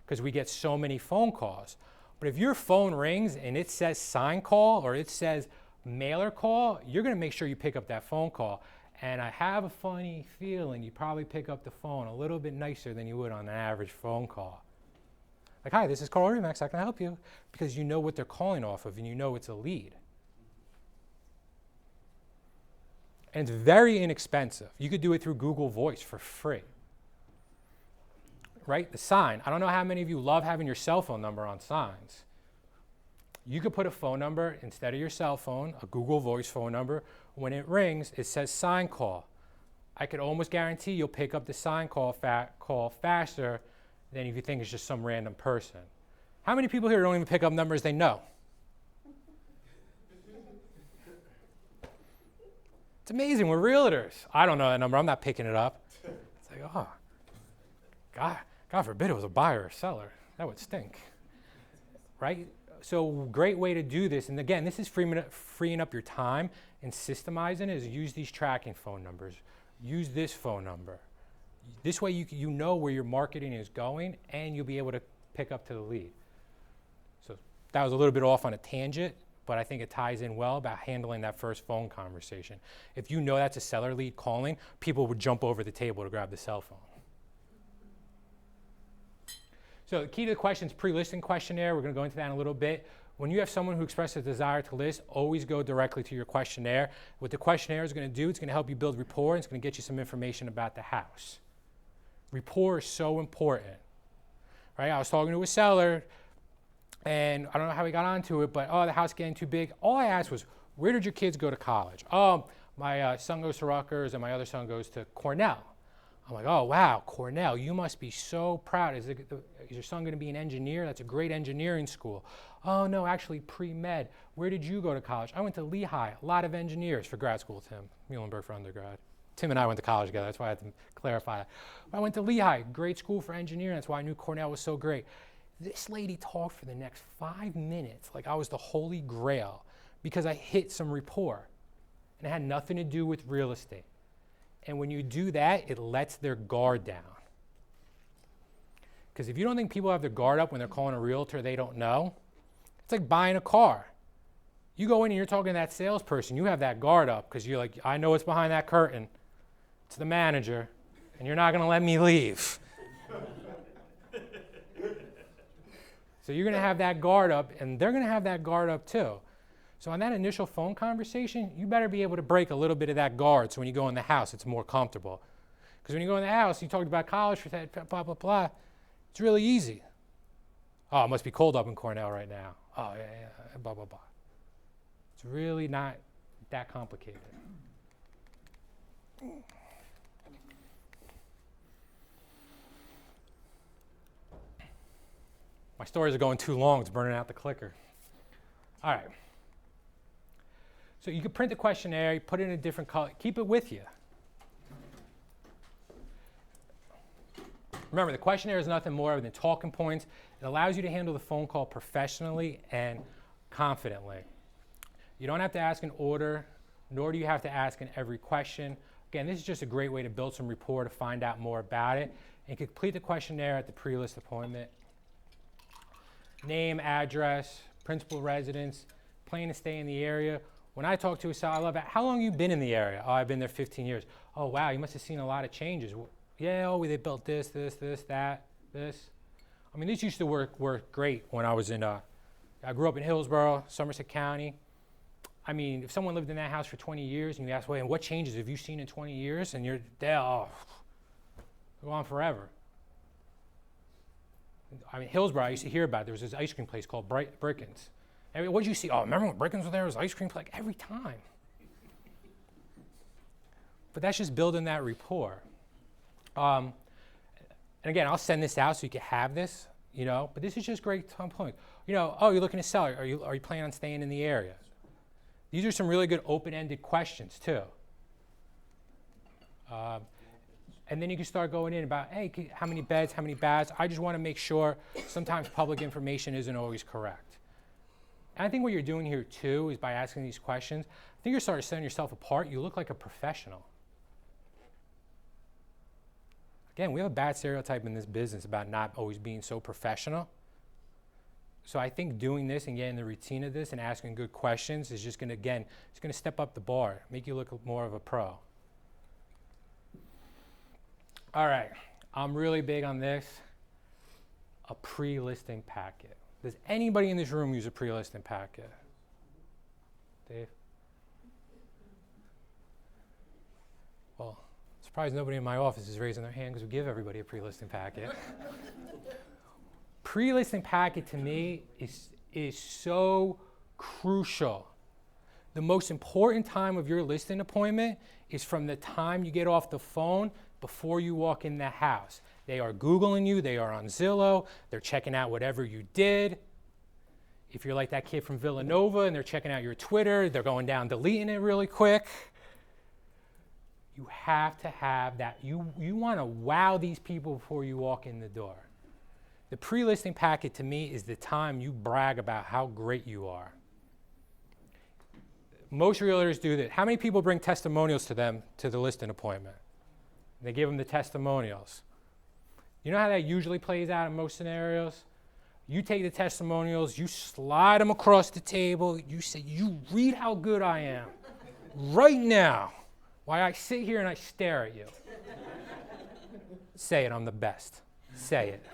because we get so many phone calls. But if your phone rings and it says sign call or it says mailer call, you're going to make sure you pick up that phone call. And I have a funny feeling you probably pick up the phone a little bit nicer than you would on an average phone call. Like, hi, this is Carl Remax. How can I help you? Because you know what they're calling off of and you know it's a lead. And it's very inexpensive. You could do it through Google Voice for free. Right? The sign. I don't know how many of you love having your cell phone number on signs. You could put a phone number instead of your cell phone, a Google Voice phone number. When it rings, it says sign call. I could almost guarantee you'll pick up the sign call faster than if you think it's just some random person. How many people here don't even pick up numbers they know? It's amazing. We're realtors. I don't know that number. I'm not picking it up. It's like, oh, God forbid it was a buyer or seller. That would stink, right? So great way to do this. And again, this is freeing up your time and systemizing it is use these tracking phone numbers. Use this phone number. This way you know where your marketing is going and you'll be able to pick up to the lead. So that was a little bit off on a tangent, but I think it ties in well about handling that first phone conversation. If you know that's a seller lead calling, people would jump over the table to grab the cell phone. So the key to the question is pre-listing questionnaire. We're going to go into that in a little bit. When you have someone who expresses a desire to list, always go directly to your questionnaire. What the questionnaire is going to do, it's going to help you build rapport, and it's going to get you some information about the house. Rapport is so important, right? I was talking to a seller, and I don't know how we got onto it, but, oh, the house getting too big. All I asked was, where did your kids go to college? Oh, my son goes to Rutgers, and my other son goes to Cornell. I'm like, oh, wow, Cornell, you must be so proud. Is your son going to be an engineer? That's a great engineering school. Oh, no, actually pre-med. Where did you go to college? I went to Lehigh. A lot of engineers for grad school, Tim. Muhlenberg for undergrad. Tim and I went to college together. That's why I had to clarify that. I went to Lehigh, great school for engineering. That's why I knew Cornell was so great. This lady talked for the next 5 minutes like I was the holy grail because I hit some rapport. And it had nothing to do with real estate. And when you do that, it lets their guard down. Because if you don't think people have their guard up when they're calling a realtor they don't know, it's like buying a car. You go in and you're talking to that salesperson, you have that guard up because you're like, I know what's behind that curtain. It's the manager, and you're not going to let me leave. So you're going to have that guard up, and they're going to have that guard up too. So on that initial phone conversation, you better be able to break a little bit of that guard so when you go in the house, it's more comfortable. Because when you go in the house, you talked about college, blah, blah, blah. It's really easy. Oh, it must be cold up in Cornell right now. Oh, yeah, blah, blah, blah. It's really not that complicated. My stories are going too long. It's burning out the clicker. All right. So you can print the questionnaire, you put it in a different color, keep it with you. Remember, the questionnaire is nothing more than talking points. It allows you to handle the phone call professionally and confidently. You don't have to ask in order, nor do you have to ask in every question. Again, this is just a great way to build some rapport to find out more about it. And complete the questionnaire at the pre-list appointment. Name, address, principal residence, plan to stay in the area. When I talk to a seller, I love it. How long have you been in the area? Oh, I've been there 15 years. Oh, wow, you must have seen a lot of changes. Yeah, oh, they built this, that, this. I mean, this used to work great when I was I grew up in Hillsborough, Somerset County. I mean, if someone lived in that house for 20 years and you ask, well, and what changes have you seen in 20 years? And you're there, oh, go on forever. I mean, Hillsborough, I used to hear about it. There was this ice cream place called Brickens. I mean, what did you see? Oh, remember when Brickens was there? It was ice cream, like every time. But that's just building that rapport. And again, I'll send this out so you can have this, you know, but this is just great point. You know, oh, you're looking to sell. Are you planning on staying in the area? These are some really good open-ended questions too. And then you can start going in about, hey, how many beds, how many baths? I just want to make sure sometimes public information isn't always correct. And I think what you're doing here too is by asking these questions, I think you're starting to set yourself apart. You look like a professional. Again, we have a bad stereotype in this business about not always being so professional. So I think doing this and getting the routine of this and asking good questions is just going to, again, it's going to step up the bar, make you look more of a pro. All right, I'm really big on this, a pre-listing packet. Does anybody in this room use a pre-listing packet? Dave? Well, surprised nobody in my office is raising their hand because we give everybody a pre-listing packet. Pre-listing packet to me is so crucial. The most important time of your listing appointment is from the time you get off the phone before you walk in the house. They are Googling you, they are on Zillow, they're checking out whatever you did. If you're like that kid from Villanova and they're checking out your Twitter, they're going down deleting it really quick. You have to have that. You want to wow these people before you walk in the door. The pre-listing packet to me is the time you brag about how great you are. Most realtors do that. How many people bring testimonials to them to the listing appointment? They give them the testimonials. You know how that usually plays out in most scenarios? You take the testimonials, you slide them across the table, you say, you read how good I am right now while I sit here and I stare at you. Say it, I'm the best. Say it.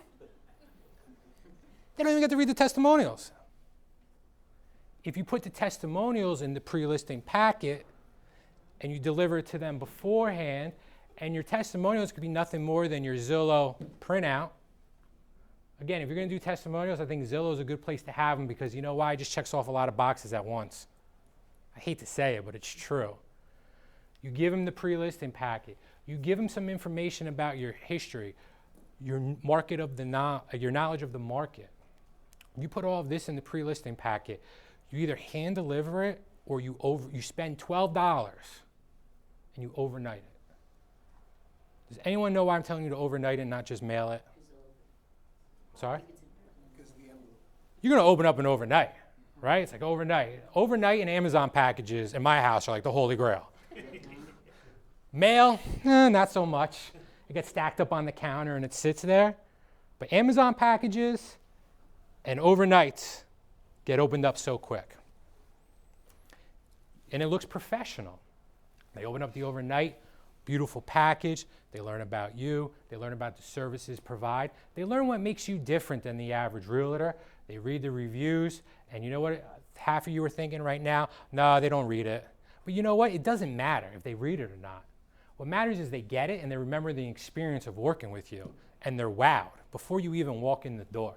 They don't even get to read the testimonials. If you put the testimonials in the pre-listing packet and you deliver it to them beforehand, and your testimonials could be nothing more than your Zillow printout. Again, if you're going to do testimonials, I think Zillow is a good place to have them because you know why? It just checks off a lot of boxes at once. I hate to say it, but it's true. You give them the pre-listing packet. You give them some information about your history, your market of your knowledge of the market. You put all of this in the pre-listing packet. You either hand deliver it or you spend $12 and you overnight it. Does anyone know why I'm telling you to overnight it and not just mail it? Sorry? You're going to open up an overnight, right? It's like overnight. Overnight and Amazon packages in my house are like the holy grail. Mail, not so much. It gets stacked up on the counter and it sits there. But Amazon packages and overnights get opened up so quick. And it looks professional. They open up the overnight, beautiful package. They learn about you. They learn about the services provide. They learn what makes you different than the average realtor. They read the reviews. And you know what half of you are thinking right now? No, they don't read it. But you know what? It doesn't matter if they read it or not. What matters is they get it and they remember the experience of working with you. And they're wowed before you even walk in the door.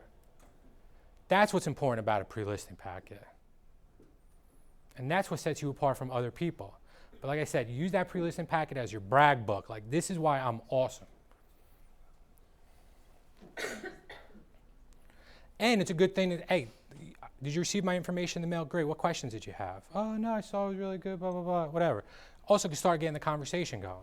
That's what's important about a pre-listing packet. And that's what sets you apart from other people. But like I said, use that pre-listing packet as your brag book. Like, this is why I'm awesome. And it's a good thing that, hey, did you receive my information in the mail? Great. What questions did you have? Oh, no, I saw it was really good, blah, blah, blah, whatever. Also, can start getting the conversation going.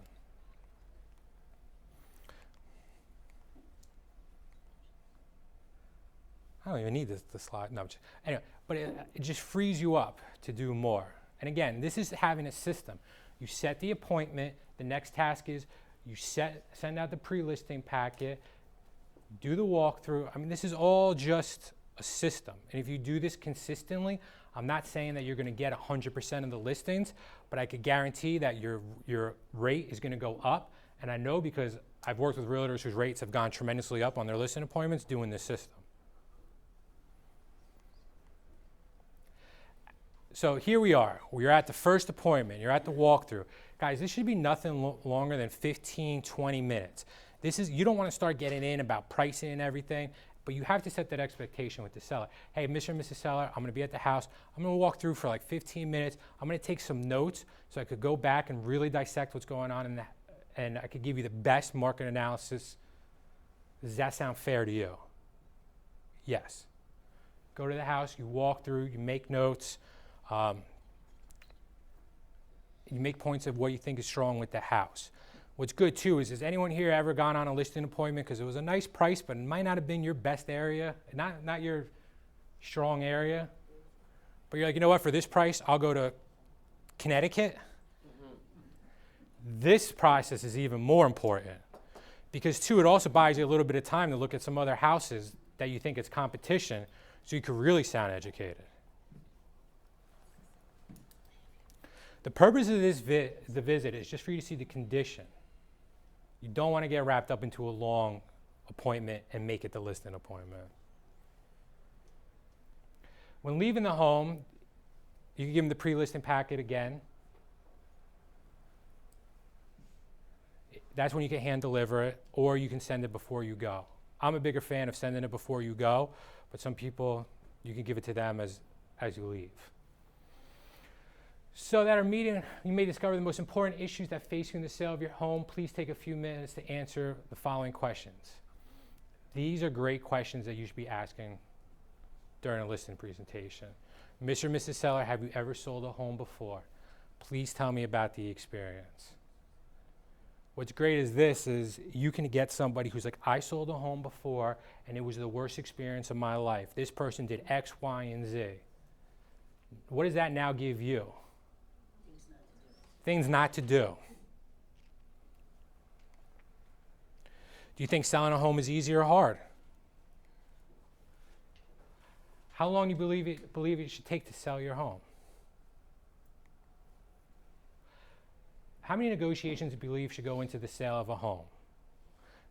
I don't even need the slide. No, anyway, but it just frees you up to do more. And again, this is having a system. You set the appointment. The next task is you send out the pre-listing packet, do the walkthrough. I mean, this is all just a system. And if you do this consistently, I'm not saying that you're going to get 100% of the listings, but I could guarantee that your rate is going to go up. And I know because I've worked with realtors whose rates have gone tremendously up on their listing appointments doing this system. So here we are. We're at the first appointment. You're at the walkthrough. Guys, this should be nothing longer than 15, 20 minutes. You don't want to start getting in about pricing and everything, but you have to set that expectation with the seller. Hey, Mr. and Mrs. Seller, I'm going to be at the house. I'm going to walk through for like 15 minutes. I'm going to take some notes so I could go back and really dissect what's going on in that, and I could give you the best market analysis. Does that sound fair to you? Yes. Go to the house, you walk through, you make notes. You make points of what you think is strong with the house. What's good too is, has anyone here ever gone on a listing appointment because it was a nice price, but it might not have been your best area, not your strong area, but you're like, you know what, for this price, I'll go to Connecticut? This process is even more important because too, it also buys you a little bit of time to look at some other houses that you think it's competition, so you can really sound educated. The purpose of this the visit is just for you to see the condition. You don't want to get wrapped up into a long appointment and make it the listing appointment. When leaving the home, you can give them the pre-listing packet again. That's when you can hand deliver it, or you can send it before you go. I'm a bigger fan of sending it before you go, but some people, you can give it to them as you leave. So that our meeting, you may discover the most important issues that face you in the sale of your home. Please take a few minutes to answer the following questions. These are great questions that you should be asking during a listing presentation. Mr. and Mrs. Seller, have you ever sold a home before? Please tell me about the experience. What's great is you can get somebody who's like, I sold a home before and it was the worst experience of my life. This person did X, Y, and Z. What does that now give you? Things not to do. Do you think selling a home is easy or hard? How long do you believe it should take to sell your home? How many negotiations do you believe should go into the sale of a home?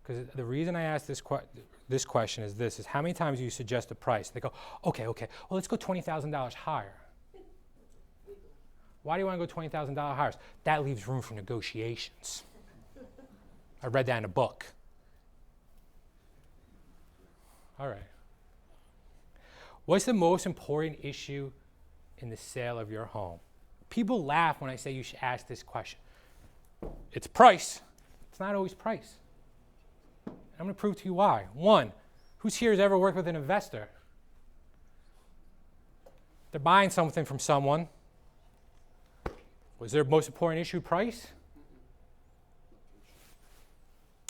Because the reason I ask this question is how many times do you suggest a price? They go, okay, well, let's go $20,000 higher. Why do you want to go $20,000 higher? That leaves room for negotiations. I read that in a book. All right. What's the most important issue in the sale of your home? People laugh when I say you should ask this question. It's price. It's not always price. I'm going to prove to you why. One, who's here has ever worked with an investor? They're buying something from someone. Was their most important issue price?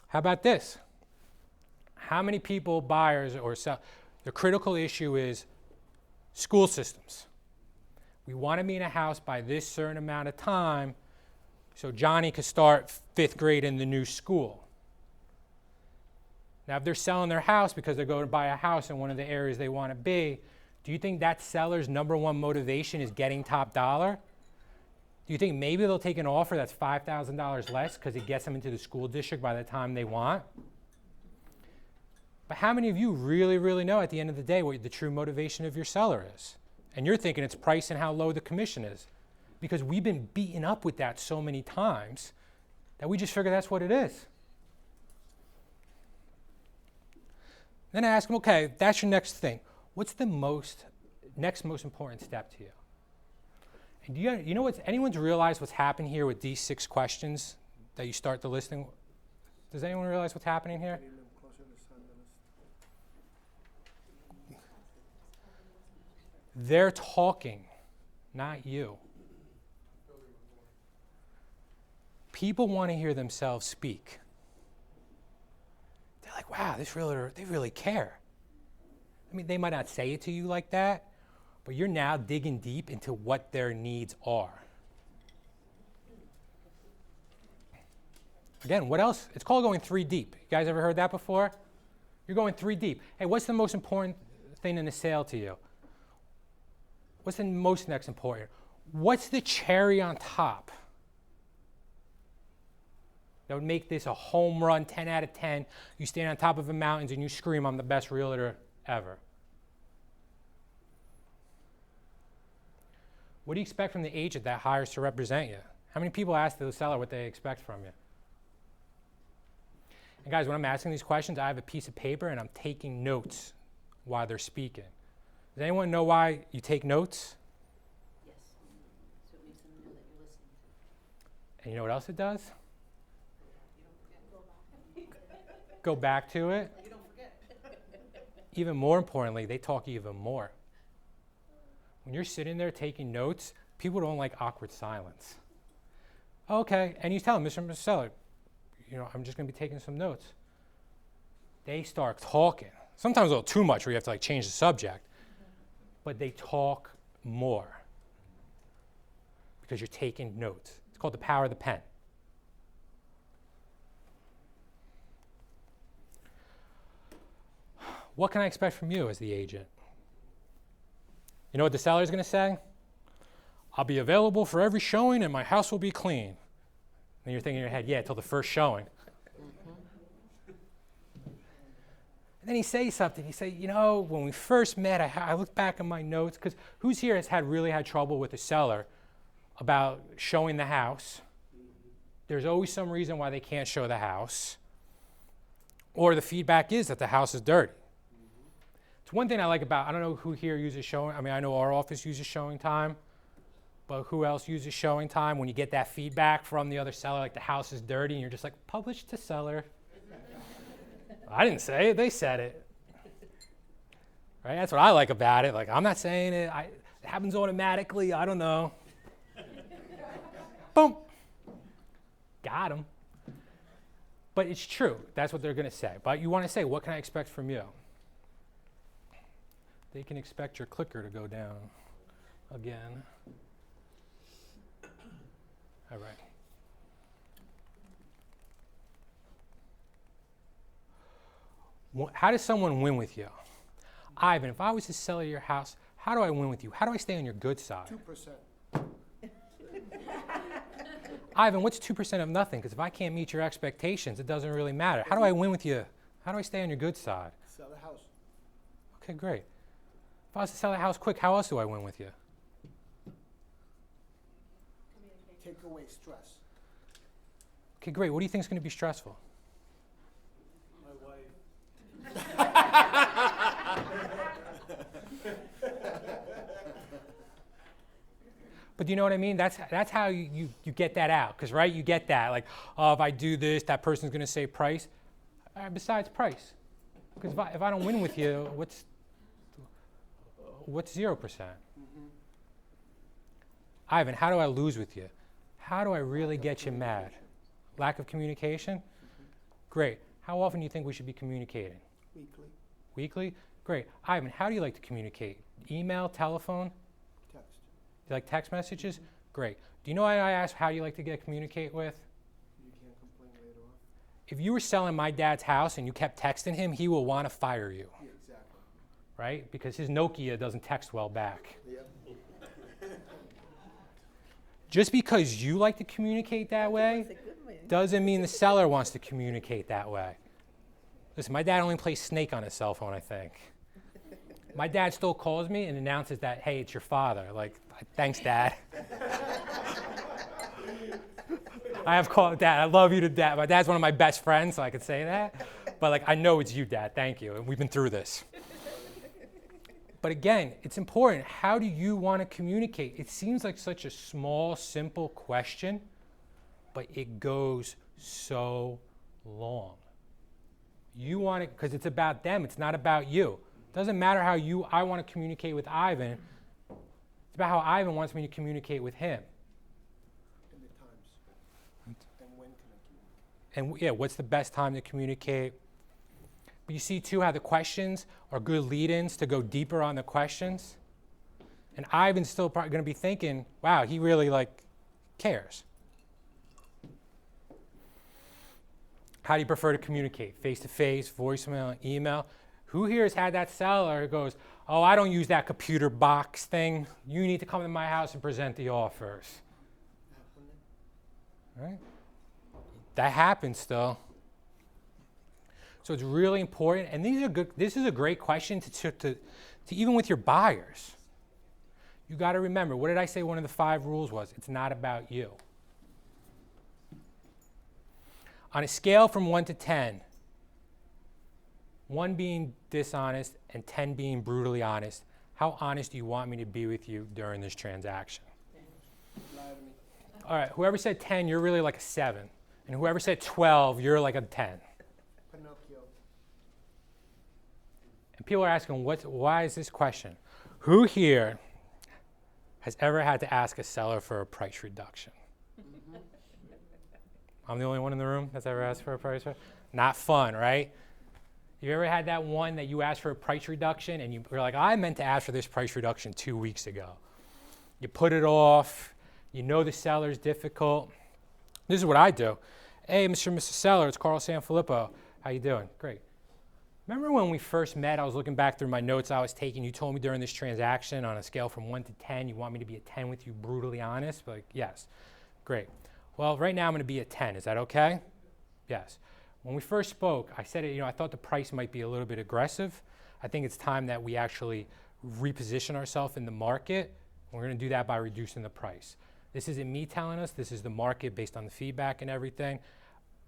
How about this? How many people, buyers or sell, the critical issue is school systems. We want to be in a house by this certain amount of time so Johnny could start 5th grade in the new school. Now, if they're selling their house because they're going to buy a house in one of the areas they want to be, do you think that seller's number one motivation is getting top dollar? Do you think maybe they'll take an offer that's $5,000 less because it gets them into the school district by the time they want? But how many of you really, really know at the end of the day what the true motivation of your seller is? And you're thinking it's price and how low the commission is. Because we've been beaten up with that so many times that we just figure that's what it is. Then I ask them, okay, that's your next thing. What's the next most important step to you? And do you know what's, anyone's realized what's happened here with these 6 questions that you start the listing? Does anyone realize what's happening here? They're talking, not you. People want to hear themselves speak. They're like, wow, this realtor, they really care. I mean, they might not say it to you like that, but you're now digging deep into what their needs are. Again, what else? It's called going 3 deep. You guys ever heard that before? You're going 3 deep. Hey, what's the most important thing in the sale to you? What's the most next important? What's the cherry on top that would make this a home run, 10 out of 10? You stand on top of the mountains and you scream, I'm the best realtor ever. What do you expect from the agent that hires to represent you? How many people ask the seller what they expect from you? And guys, when I'm asking these questions, I have a piece of paper and I'm taking notes while they're speaking. Does anyone know why you take notes? Yes. So it makes them know that you're listening. And you know what else it does? Go back to it. You don't forget. Even more importantly, they talk even more. When you're sitting there taking notes, people don't like awkward silence. Okay, and you tell them, Mr. Seller, I'm just going to be taking some notes. They start talking. Sometimes a little too much where you have to like change the subject. But they talk more because you're taking notes. It's called the power of the pen. What can I expect from you as the agent? You know what the seller's going to say? I'll be available for every showing and my house will be clean. And you're thinking in your head, yeah, till the first showing. And then he says something. He say, when we first met, I looked back at my notes, because who's here has really had trouble with the seller about showing the house? There's always some reason why they can't show the house. Or the feedback is that the house is dirty. It's one thing I like about, I don't know who here uses showing. I mean, I know our office uses showing time, but who else uses showing time when you get that feedback from the other seller, like the house is dirty, and you're just like, publish to seller. I didn't say it, they said it. Right? That's what I like about it. Like, I'm not saying it. It happens automatically. I don't know. Boom. Got him. But it's true. That's what they're going to say. But you want to say, what can I expect from you? They can expect your clicker to go down again. All right. How does someone win with you? Ivan, if I was to sell your house, how do I win with you? How do I stay on your good side? 2%. Ivan, what's 2% of nothing? Because if I can't meet your expectations, it doesn't really matter. How do I win with you? How do I stay on your good side? Sell the house. Okay, great. If I was to sell the house quick, how else do I win with you? Take away stress. Okay, great. What do you think is going to be stressful? My wife. But do you know what I mean? That's how you get that out. Because, right, you get that. Like, if I do this, that person's going to say price. Besides price. Because if I don't win with you, what's 0%? Ivan, how do I lose with you? How do I really get you mad? Lack of communication? Great. How often do you think we should be communicating? Weekly. Weekly? Great. Ivan, how do you like to communicate? Email, telephone? Text. Do you like text messages? Great. Do you know why I asked how you like to communicate with? You can't complain later on. If you were selling my dad's house and you kept texting him, he will want to fire you, Yeah, exactly. right? Because his Nokia doesn't text well back. Yep. Just because you like to communicate that way doesn't mean the seller wants to communicate that way. Listen, my dad only plays Snake on his cell phone, I think. My dad still calls me and announces that, hey, it's your father. Like, thanks, Dad. I have called Dad. I love you to Dad. My dad's one of my best friends, so I could say that. But like, I know it's you, Dad. Thank you. And we've been through this. But again, it's important. How do you want to communicate? It seems like such a small, simple question, but it goes so long. You want it because it's about them. It's not about you. It doesn't matter how I want to communicate with Ivan. It's about how Ivan wants me to communicate with him. And the times. And when can I communicate? And yeah, what's the best time to communicate? But you see too how the questions are good lead-ins to go deeper on the questions. And Ivan's still probably going to be thinking, wow, he really cares. How do you prefer to communicate? Face-to-face, voicemail, email? Who here has had that seller who goes, oh, I don't use that computer box thing. You need to come to my house and present the offers. Right? That happens still. So it's really important, and this is a great question to even with your buyers. You got to remember, what did I say one of the 5 rules was? It's not about you. On a scale from 1 to 10, 1 being dishonest and 10 being brutally honest, how honest do you want me to be with you during this transaction? Lie to me. All right, whoever said 10, you're really like a 7. And whoever said 12, you're like a 10. Pinocchio. And people are asking, why is this question? Who here has ever had to ask a seller for a price reduction? I'm the only one in the room that's ever asked for a price reduction? Not fun, right? You ever had that one that you asked for a price reduction and you were like, I meant to ask for this price reduction 2 weeks ago. You put it off. You know the seller's difficult. This is what I do. Hey, Mr. and Mrs. Seller, it's Carl Sanfilippo. How you doing? Great. Remember when we first met, I was looking back through my notes I was taking, you told me during this transaction on a scale from 1 to 10, you want me to be a 10 with you, brutally honest? Like, yes. Great. Well, right now I'm going to be a 10. Is that okay? Yes. When we first spoke, I said, I thought the price might be a little bit aggressive. I think it's time that we actually reposition ourselves in the market. We're going to do that by reducing the price. This isn't me telling us. This is the market based on the feedback and everything.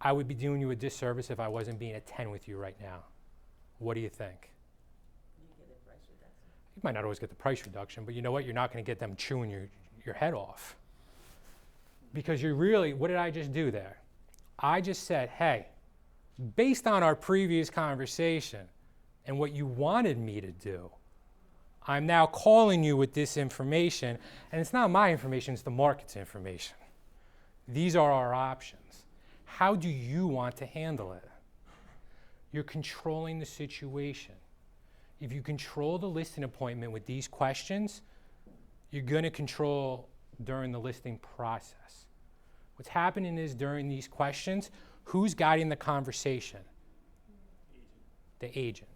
I would be doing you a disservice if I wasn't being a 10 with you right now. What do you think? You get a price reduction. You might not always get the price reduction, but you know what? You're not going to get them chewing your head off. Because what did I just do there? I just said, hey, based on our previous conversation and what you wanted me to do, I'm now calling you with this information, and it's not my information, it's the market's information. These are our options. How do you want to handle it? You're controlling the situation. If you control the listing appointment with these questions, you're going to control during the listing process. What's happening is during these questions, who's guiding the conversation? The agent.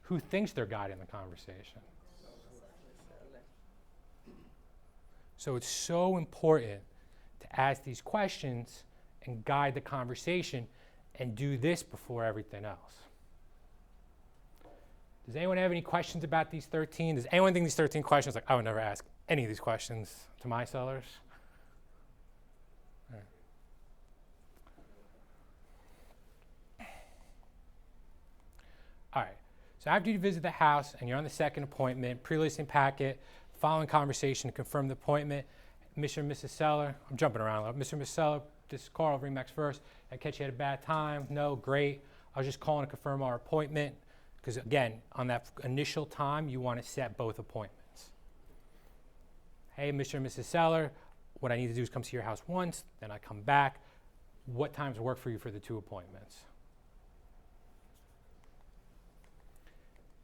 Who thinks they're guiding the conversation? So it's so important to ask these questions and guide the conversation and do this before everything else. Does anyone have any questions about these 13? Does anyone think these 13 questions, like I would never ask any of these questions to my sellers? All right. All right. So after you visit the house and you're on the second appointment, pre-listing packet, following conversation to confirm the appointment, Mr. and Mrs. Seller, I'm jumping around a lot. Mr. and Mrs. Seller, this is Carl, Remax First. I catch you at a bad time? No, great. I was just calling to confirm our appointment because again, on that initial time, you want to set both appointments. Hey, Mr. and Mrs. Seller, what I need to do is come see your house once, then I come back. What times work for you for the 2 appointments?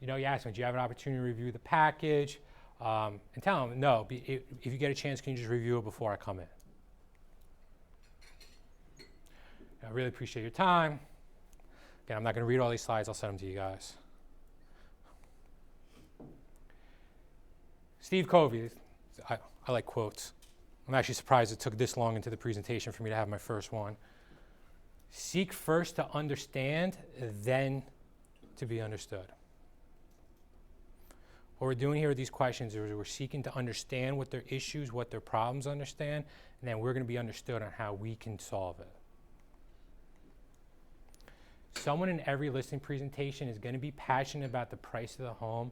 You ask them, do you have an opportunity to review the package? And tell them, no, if you get a chance, can you just review it before I come in? I really appreciate your time. Again, I'm not going to read all these slides. I'll send them to you guys. Steve Covey, I like quotes. I'm actually surprised it took this long into the presentation for me to have my first one. Seek first to understand, then to be understood. What we're doing here with these questions is we're seeking to understand what their issues, what their problems understand, and then we're going to be understood on how we can solve it. Someone in every listing presentation is going to be passionate about the price of the home.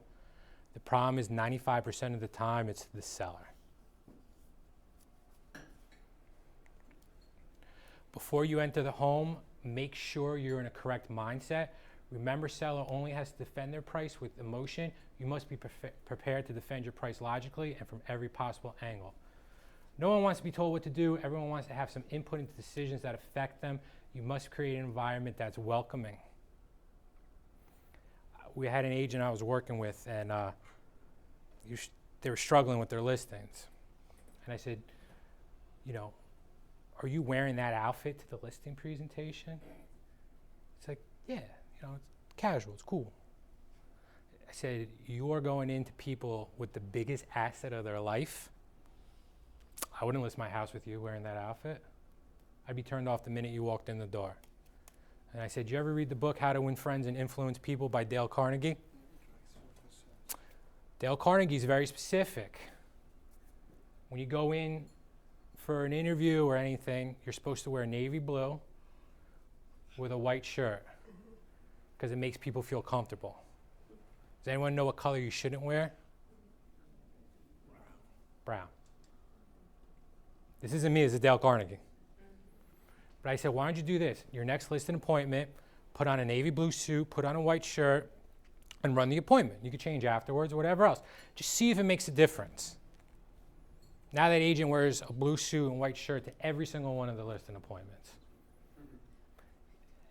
The problem is 95% of the time it's the seller. Before you enter the home, make sure you're in a correct mindset. Remember, seller only has to defend their price with emotion. You must be prepared to defend your price logically and from every possible angle. No one wants to be told what to do. Everyone wants to have some input into decisions that affect them. You must create an environment that's welcoming. We had an agent I was working with, and they were struggling with their listings. And I said, are you wearing that outfit to the listing presentation? It's like, yeah, it's casual, it's cool. I said, you are going into people with the biggest asset of their life. I wouldn't list my house with you wearing that outfit. I'd be turned off the minute you walked in the door. And I said, you ever read the book, How to Win Friends and Influence People by Dale Carnegie? Dale Carnegie's very specific. When you go in for an interview or anything, you're supposed to wear navy blue with a white shirt because it makes people feel comfortable. Does anyone know what color you shouldn't wear? Brown. This isn't me, this is Dale Carnegie. But I said, why don't you do this? Your next listed appointment, put on a navy blue suit, put on a white shirt, and run the appointment. You could change afterwards or whatever else. Just see if it makes a difference. Now that agent wears a blue suit and white shirt to every single one of the listing appointments.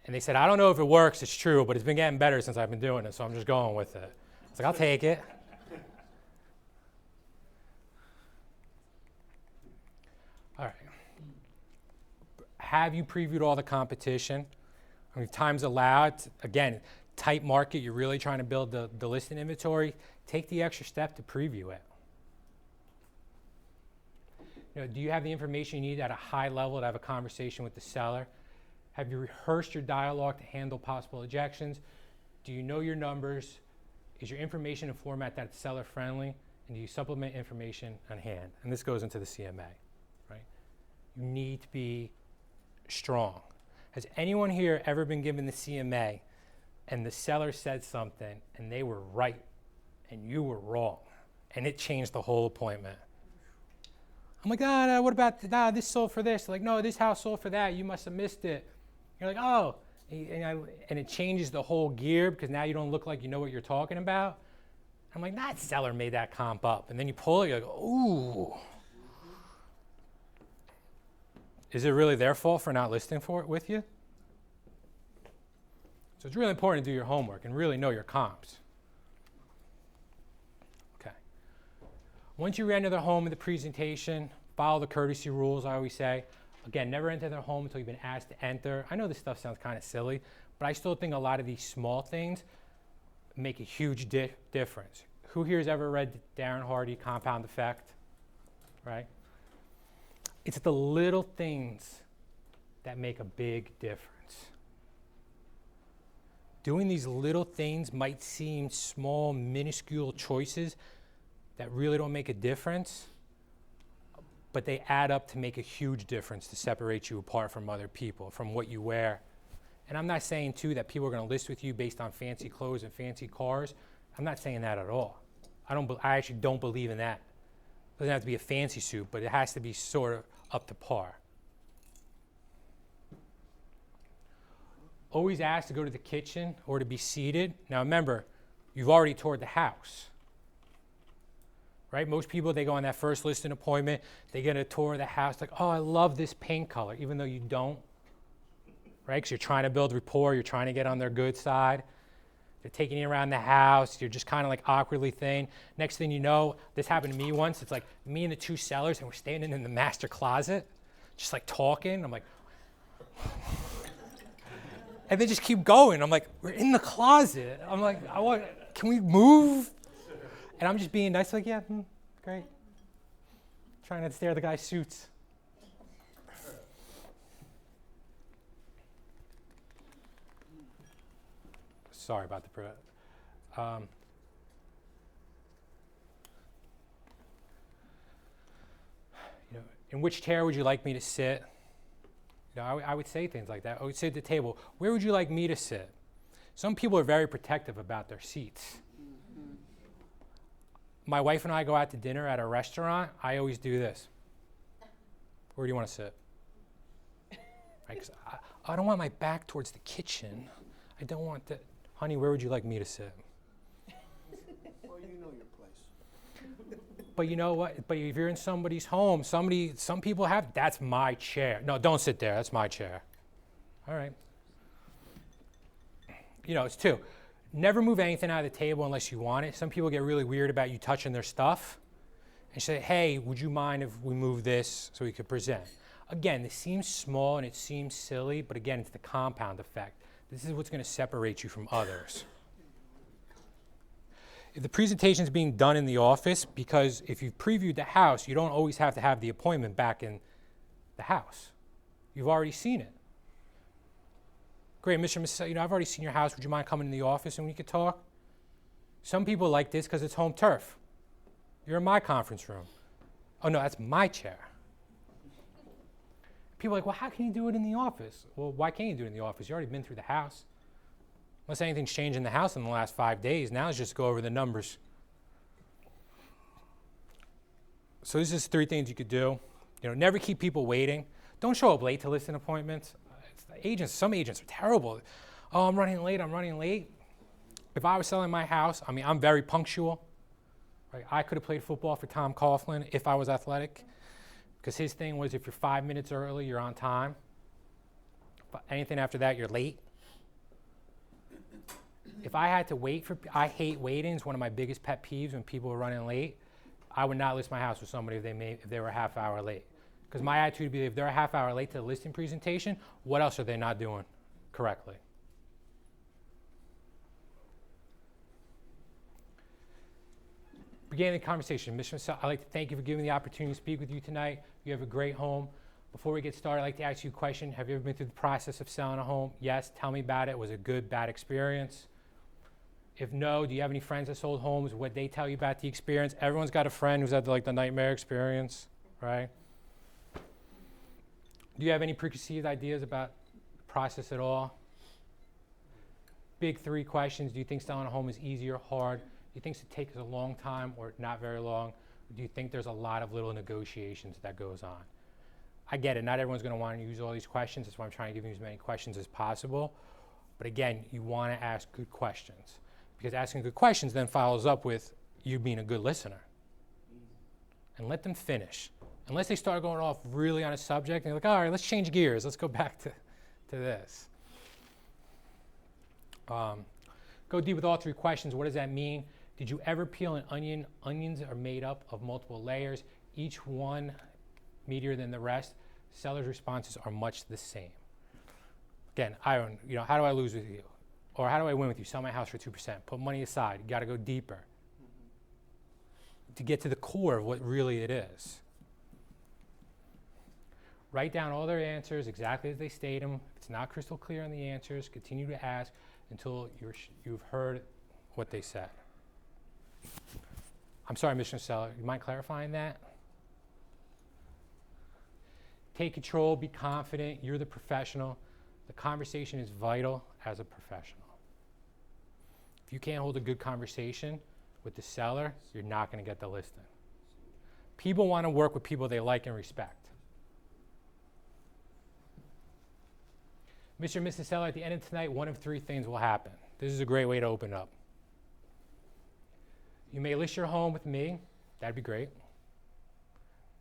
And they said, I don't know if it works, it's true, but it's been getting better since I've been doing it, so I'm just going with it. I was like, I'll take it. All right. Have you previewed all the competition? I mean, if time's allowed, again, tight market, you're really trying to build the listing inventory, take the extra step to preview it. You know, do you have the information you need at a high level to have a conversation with the seller? Have you rehearsed your dialogue to handle possible objections? Do you know your numbers? Is your information in a format that's seller friendly? And do you supplement information on hand? And this goes into the CMA, right? You need to be strong. Has anyone here ever been given the CMA and the seller said something and they were right and you were wrong and it changed the whole appointment? I'm like, what about, this sold for this? They're like, no, this house sold for that. You must have missed it. You're like, oh, and it changes the whole gear because now you don't look like you know what you're talking about. I'm like, that seller made that comp up. And then you pull it, you're like, ooh. Is it really their fault for not listing for it with you? So it's really important to do your homework and really know your comps. Okay. Once you enter the home in the presentation, follow the courtesy rules, I always say. Again, never enter their home until you've been asked to enter. I know this stuff sounds kind of silly, but I still think a lot of these small things make a huge difference. Who here has ever read Darren Hardy, Compound Effect? Right? It's the little things that make a big difference. Doing these little things might seem small, minuscule choices that really don't make a difference, but they add up to make a huge difference to separate you apart from other people, from what you wear. And I'm not saying, too, that people are going to list with you based on fancy clothes and fancy cars. I'm not saying that at all. I actually don't believe in that. It doesn't have to be a fancy suit, but it has to be sort of up to par. Always ask to go to the kitchen or to be seated. Now remember, you've already toured the house. Right? Most people, they go on that first listing appointment, they get a tour of the house, like, oh, I love this paint color, even though you don't. Right? Because you're trying to build rapport, you're trying to get on their good side. They're taking you around the house, you're just kind of like awkwardly thing. Next thing you know, this happened to me once, it's like me and the two sellers, and we're standing in the master closet, just like talking. I'm like, and they just keep going. I'm like, we're in the closet. I'm like, can we move? And I'm just being nice, like, yeah, great. Trying not to stare at the guy's suits. Sorry about the in which chair would you like me to sit? You know, I would say things like that. I would sit at the table. Where would you like me to sit? Some people are very protective about their seats. My wife and I go out to dinner at a restaurant. I always do this. Where do you want to sit? Right, 'cause I don't want my back towards the kitchen. I don't want that. Honey, where would you like me to sit? Well, you know your place. But you know what? But if you're in somebody's home, some people have, that's my chair. No, don't sit there. That's my chair. All right. You know, it's two. Never move anything out of the table unless you want it. Some people get really weird about you touching their stuff. And say, hey, would you mind if we move this so we could present? Again, this seems small and it seems silly, but again, it's the compound effect. This is what's going to separate you from others. if the presentation is being done in the office, because if you've previewed the house, you don't always have to have the appointment back in the house. You've already seen it. Great, Mr. and Mrs. I've already seen your house. Would you mind coming in the office and we could talk? Some people like this because it's home turf. You're in my conference room. Oh no, that's my chair. People are like, well, how can you do it in the office? Well, why can't you do it in the office? You've already been through the house. Unless anything's changed in the house in the last 5 days, now it's just go over the numbers. So this is 3 things you could do. Never keep people waiting. Don't show up late to listing appointments. Some agents are terrible. Oh, I'm running late. If I was selling my house, I'm very punctual. Right? I could have played football for Tom Coughlin if I was athletic, because his thing was if you're 5 minutes early, you're on time. But anything after that, you're late. If I had to wait I hate waiting. It's one of my biggest pet peeves when people are running late. I would not list my house with somebody if they were a half hour late. Because my attitude would be if they're a half hour late to the listing presentation, what else are they not doing correctly? Beginning the conversation, Mr. Massell, I'd like to thank you for giving me the opportunity to speak with you tonight. You have a great home. Before we get started, I'd like to ask you a question. Have you ever been through the process of selling a home? Yes. Tell me about it. Was it a good, bad experience? If no, do you have any friends that sold homes? What they tell you about the experience? Everyone's got a friend who's had the nightmare experience, right? Do you have any preconceived ideas about the process at all? Big 3 questions. Do you think selling a home is easy or hard? Do you think it takes a long time or not very long? Or do you think there's a lot of little negotiations that goes on? I get it. Not everyone's going to want to use all these questions. That's why I'm trying to give you as many questions as possible. But again, you want to ask good questions, because asking good questions then follows up with you being a good listener. And let them finish. Unless they start going off really on a subject and you're like, all right, let's change gears. Let's go back to this. Go deep with all 3 questions. What does that mean? Did you ever peel an onion? Onions are made up of multiple layers, each one meatier than the rest. Sellers' responses are much the same. Again, how do I lose with you? Or how do I win with you? Sell my house for 2%. Put money aside. You got to go deeper to get to the core of what really it is. Write down all their answers exactly as they state them. If it's not crystal clear on the answers, continue to ask until you've heard what they said. I'm sorry, Mr. Seller, you mind clarifying that? Take control, be confident, you're the professional. The conversation is vital as a professional. If you can't hold a good conversation with the seller, you're not going to get the listing. People want to work with people they like and respect. Mr. and Mrs. Seller, at the end of tonight, one of 3 things will happen. This is a great way to open up. You may list your home with me. That'd be great.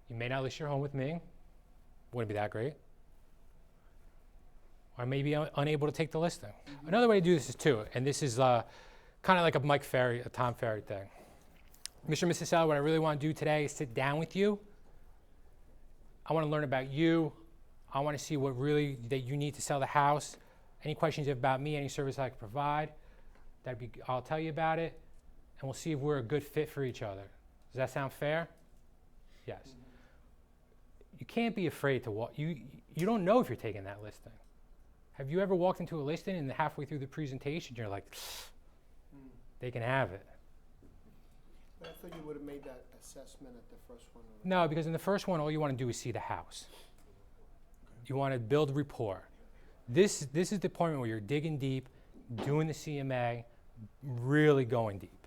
You may not list your home with me. Wouldn't be that great. Or maybe unable to take the listing. Another way to do this is and this is kind of like a Tom Ferry thing. Mr. and Mrs. Seller, what I really want to do today is sit down with you. I want to learn about you. I want to see what really that you need to sell the house. Any questions you have about me, any service I can provide, I'll tell you about it, and we'll see if we're a good fit for each other. Does that sound fair? Yes. You can't be afraid to walk. You don't know if you're taking that listing. Have you ever walked into a listing and halfway through the presentation you're like, they can have it? But I thought you would have made that assessment at the first one. No, because in the first one, all you want to do is see the house. You want to build rapport. This is the point where you're digging deep, doing the CMA, really going deep.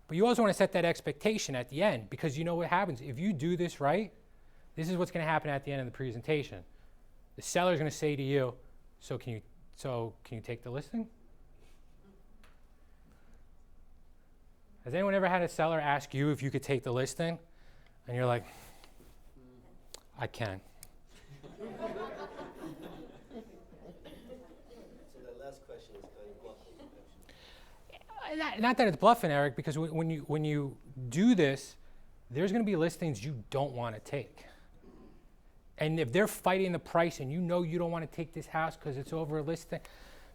But you also want to set that expectation at the end, because you know what happens. If you do this right, this is what's going to happen at the end of the presentation. The seller's going to say to you, so can you take the listing? Has anyone ever had a seller ask you if you could take the listing? And you're like, I can. So that last question is kind of bluffing. Not that it's bluffing, Eric, because when you do this, there's going to be listings you don't want to take. And if they're fighting the price and you know you don't want to take this house because it's over a listing,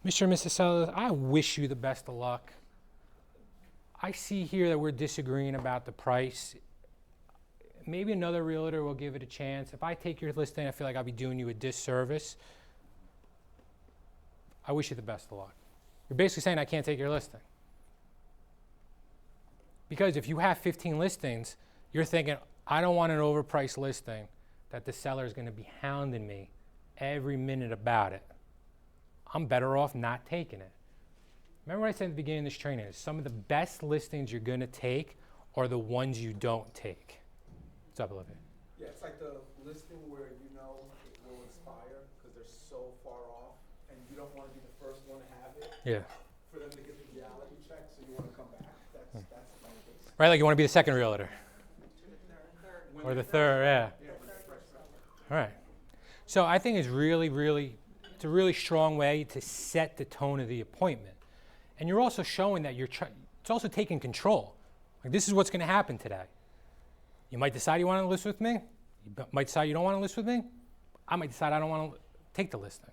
Mr. and Mrs. Sellers, I wish you the best of luck. I see here that we're disagreeing about the price. Maybe another realtor will give it a chance. If I take your listing, I feel like I'll be doing you a disservice. I wish you the best of luck. You're basically saying I can't take your listing. Because if you have 15 listings, you're thinking, I don't want an overpriced listing that the seller is going to be hounding me every minute about it. I'm better off not taking it. Remember what I said at the beginning of this training, is some of the best listings you're going to take are the ones you don't take. What's up, Olivia? Yeah, it's like the listing where you know it will expire because they're so far off, and you don't want to be the first one to have it Yeah. for them to get the reality check, so you want to come back. That's my case. Right, like you want to be the second realtor. When Or they're the third, yeah. Yeah, when they're fresh out. All right. So I think it's it's a really strong way to set the tone of the appointment. And you're also showing that it's also taking control. Like, this is what's going to happen today. You might decide you want to list with me. You might decide you don't want to list with me. I might decide I don't want to take the listing.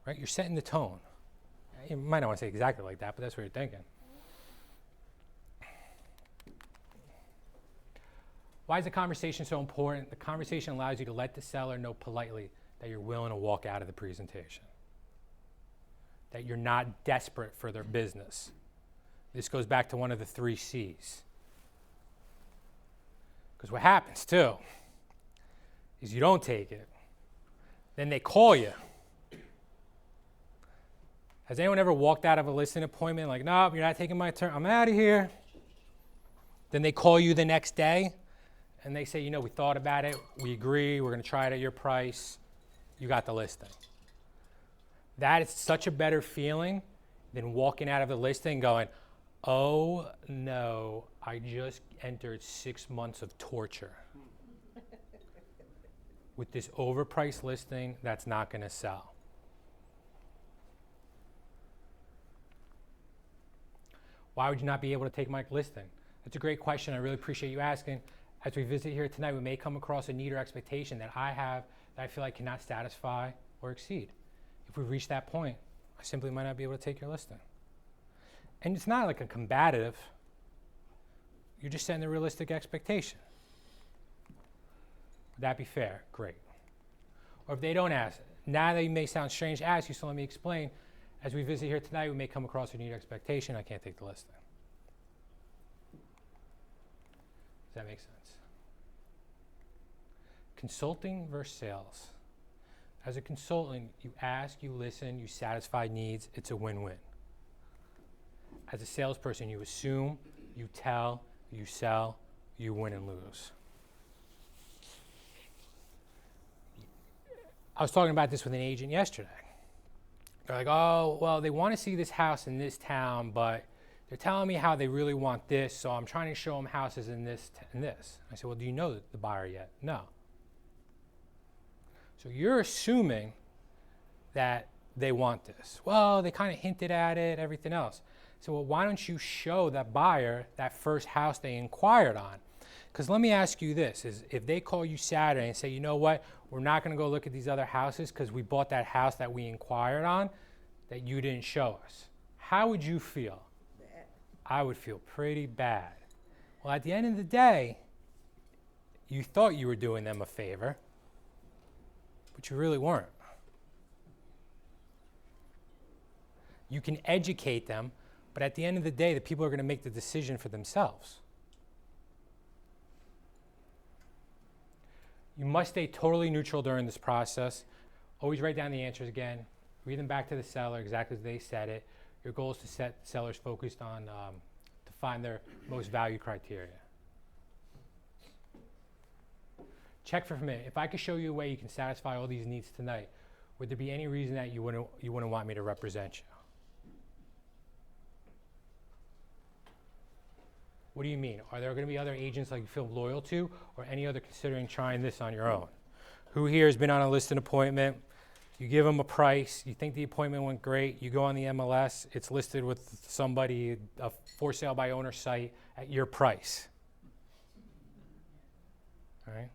Right? You're setting the tone. You might not want to say exactly like that, but that's what you're thinking. Why is the conversation so important? The conversation allows you to let the seller know politely that you're willing to walk out of the presentation, that you're not desperate for their business. This goes back to one of the 3 C's. Because what happens too is you don't take it, then they call you. Has anyone ever walked out of a listing appointment like, no, you're not taking my turn, I'm out of here. Then they call you the next day and they say, you know, we thought about it, we agree, we're going to try it at your price, you got the listing. That is such a better feeling than walking out of the listing going, oh no, I just entered 6 months of torture with this overpriced listing that's not going to sell. Why would you not be able to take my listing? That's a great question. I really appreciate you asking. As we visit here tonight, we may come across a need or expectation that I have that I feel I cannot satisfy or exceed. If we reach that point, I simply might not be able to take your listing. And it's not like a combative. You're just setting a realistic expectation. Would that be fair? Great. Or if they don't ask, now they may sound strange to ask you, so let me explain. As we visit here tonight, we may come across a need or expectation. I can't take the listing. Does that make sense? Consulting versus sales. As a consultant, you ask, you listen, you satisfy needs. It's a win-win. As a salesperson, you assume, you tell, you sell, you win and lose. I was talking about this with an agent yesterday. They're like, oh, well, they want to see this house in this town, but they're telling me how they really want this, so I'm trying to show them houses in this and this. I said, well, do you know the buyer yet? No. So you're assuming that they want this. Well, they kind of hinted at it, everything else. So, well, why don't you show that buyer that first house they inquired on? Because let me ask you this, is if they call you Saturday and say, you know what, we're not going to go look at these other houses because we bought that house that we inquired on that you didn't show us, how would you feel? Bad. I would feel pretty bad. Well, at the end of the day, you thought you were doing them a favor, but you really weren't. You can educate them, but at the end of the day, the people are going to make the decision for themselves. You must stay totally neutral during this process. Always write down the answers again. Read them back to the seller exactly as they said it. Your goal is to set sellers focused on, to find their most valued criteria. Check for a minute. If I could show you a way you can satisfy all these needs tonight, would there be any reason that you wouldn't want me to represent you? What do you mean? Are there going to be other agents like you feel loyal to, or any other considering trying this on your own? Who here has been on a listing appointment? You give them a price, you think the appointment went great, you go on the MLS, it's listed with somebody, a for sale by owner site at your price. All right?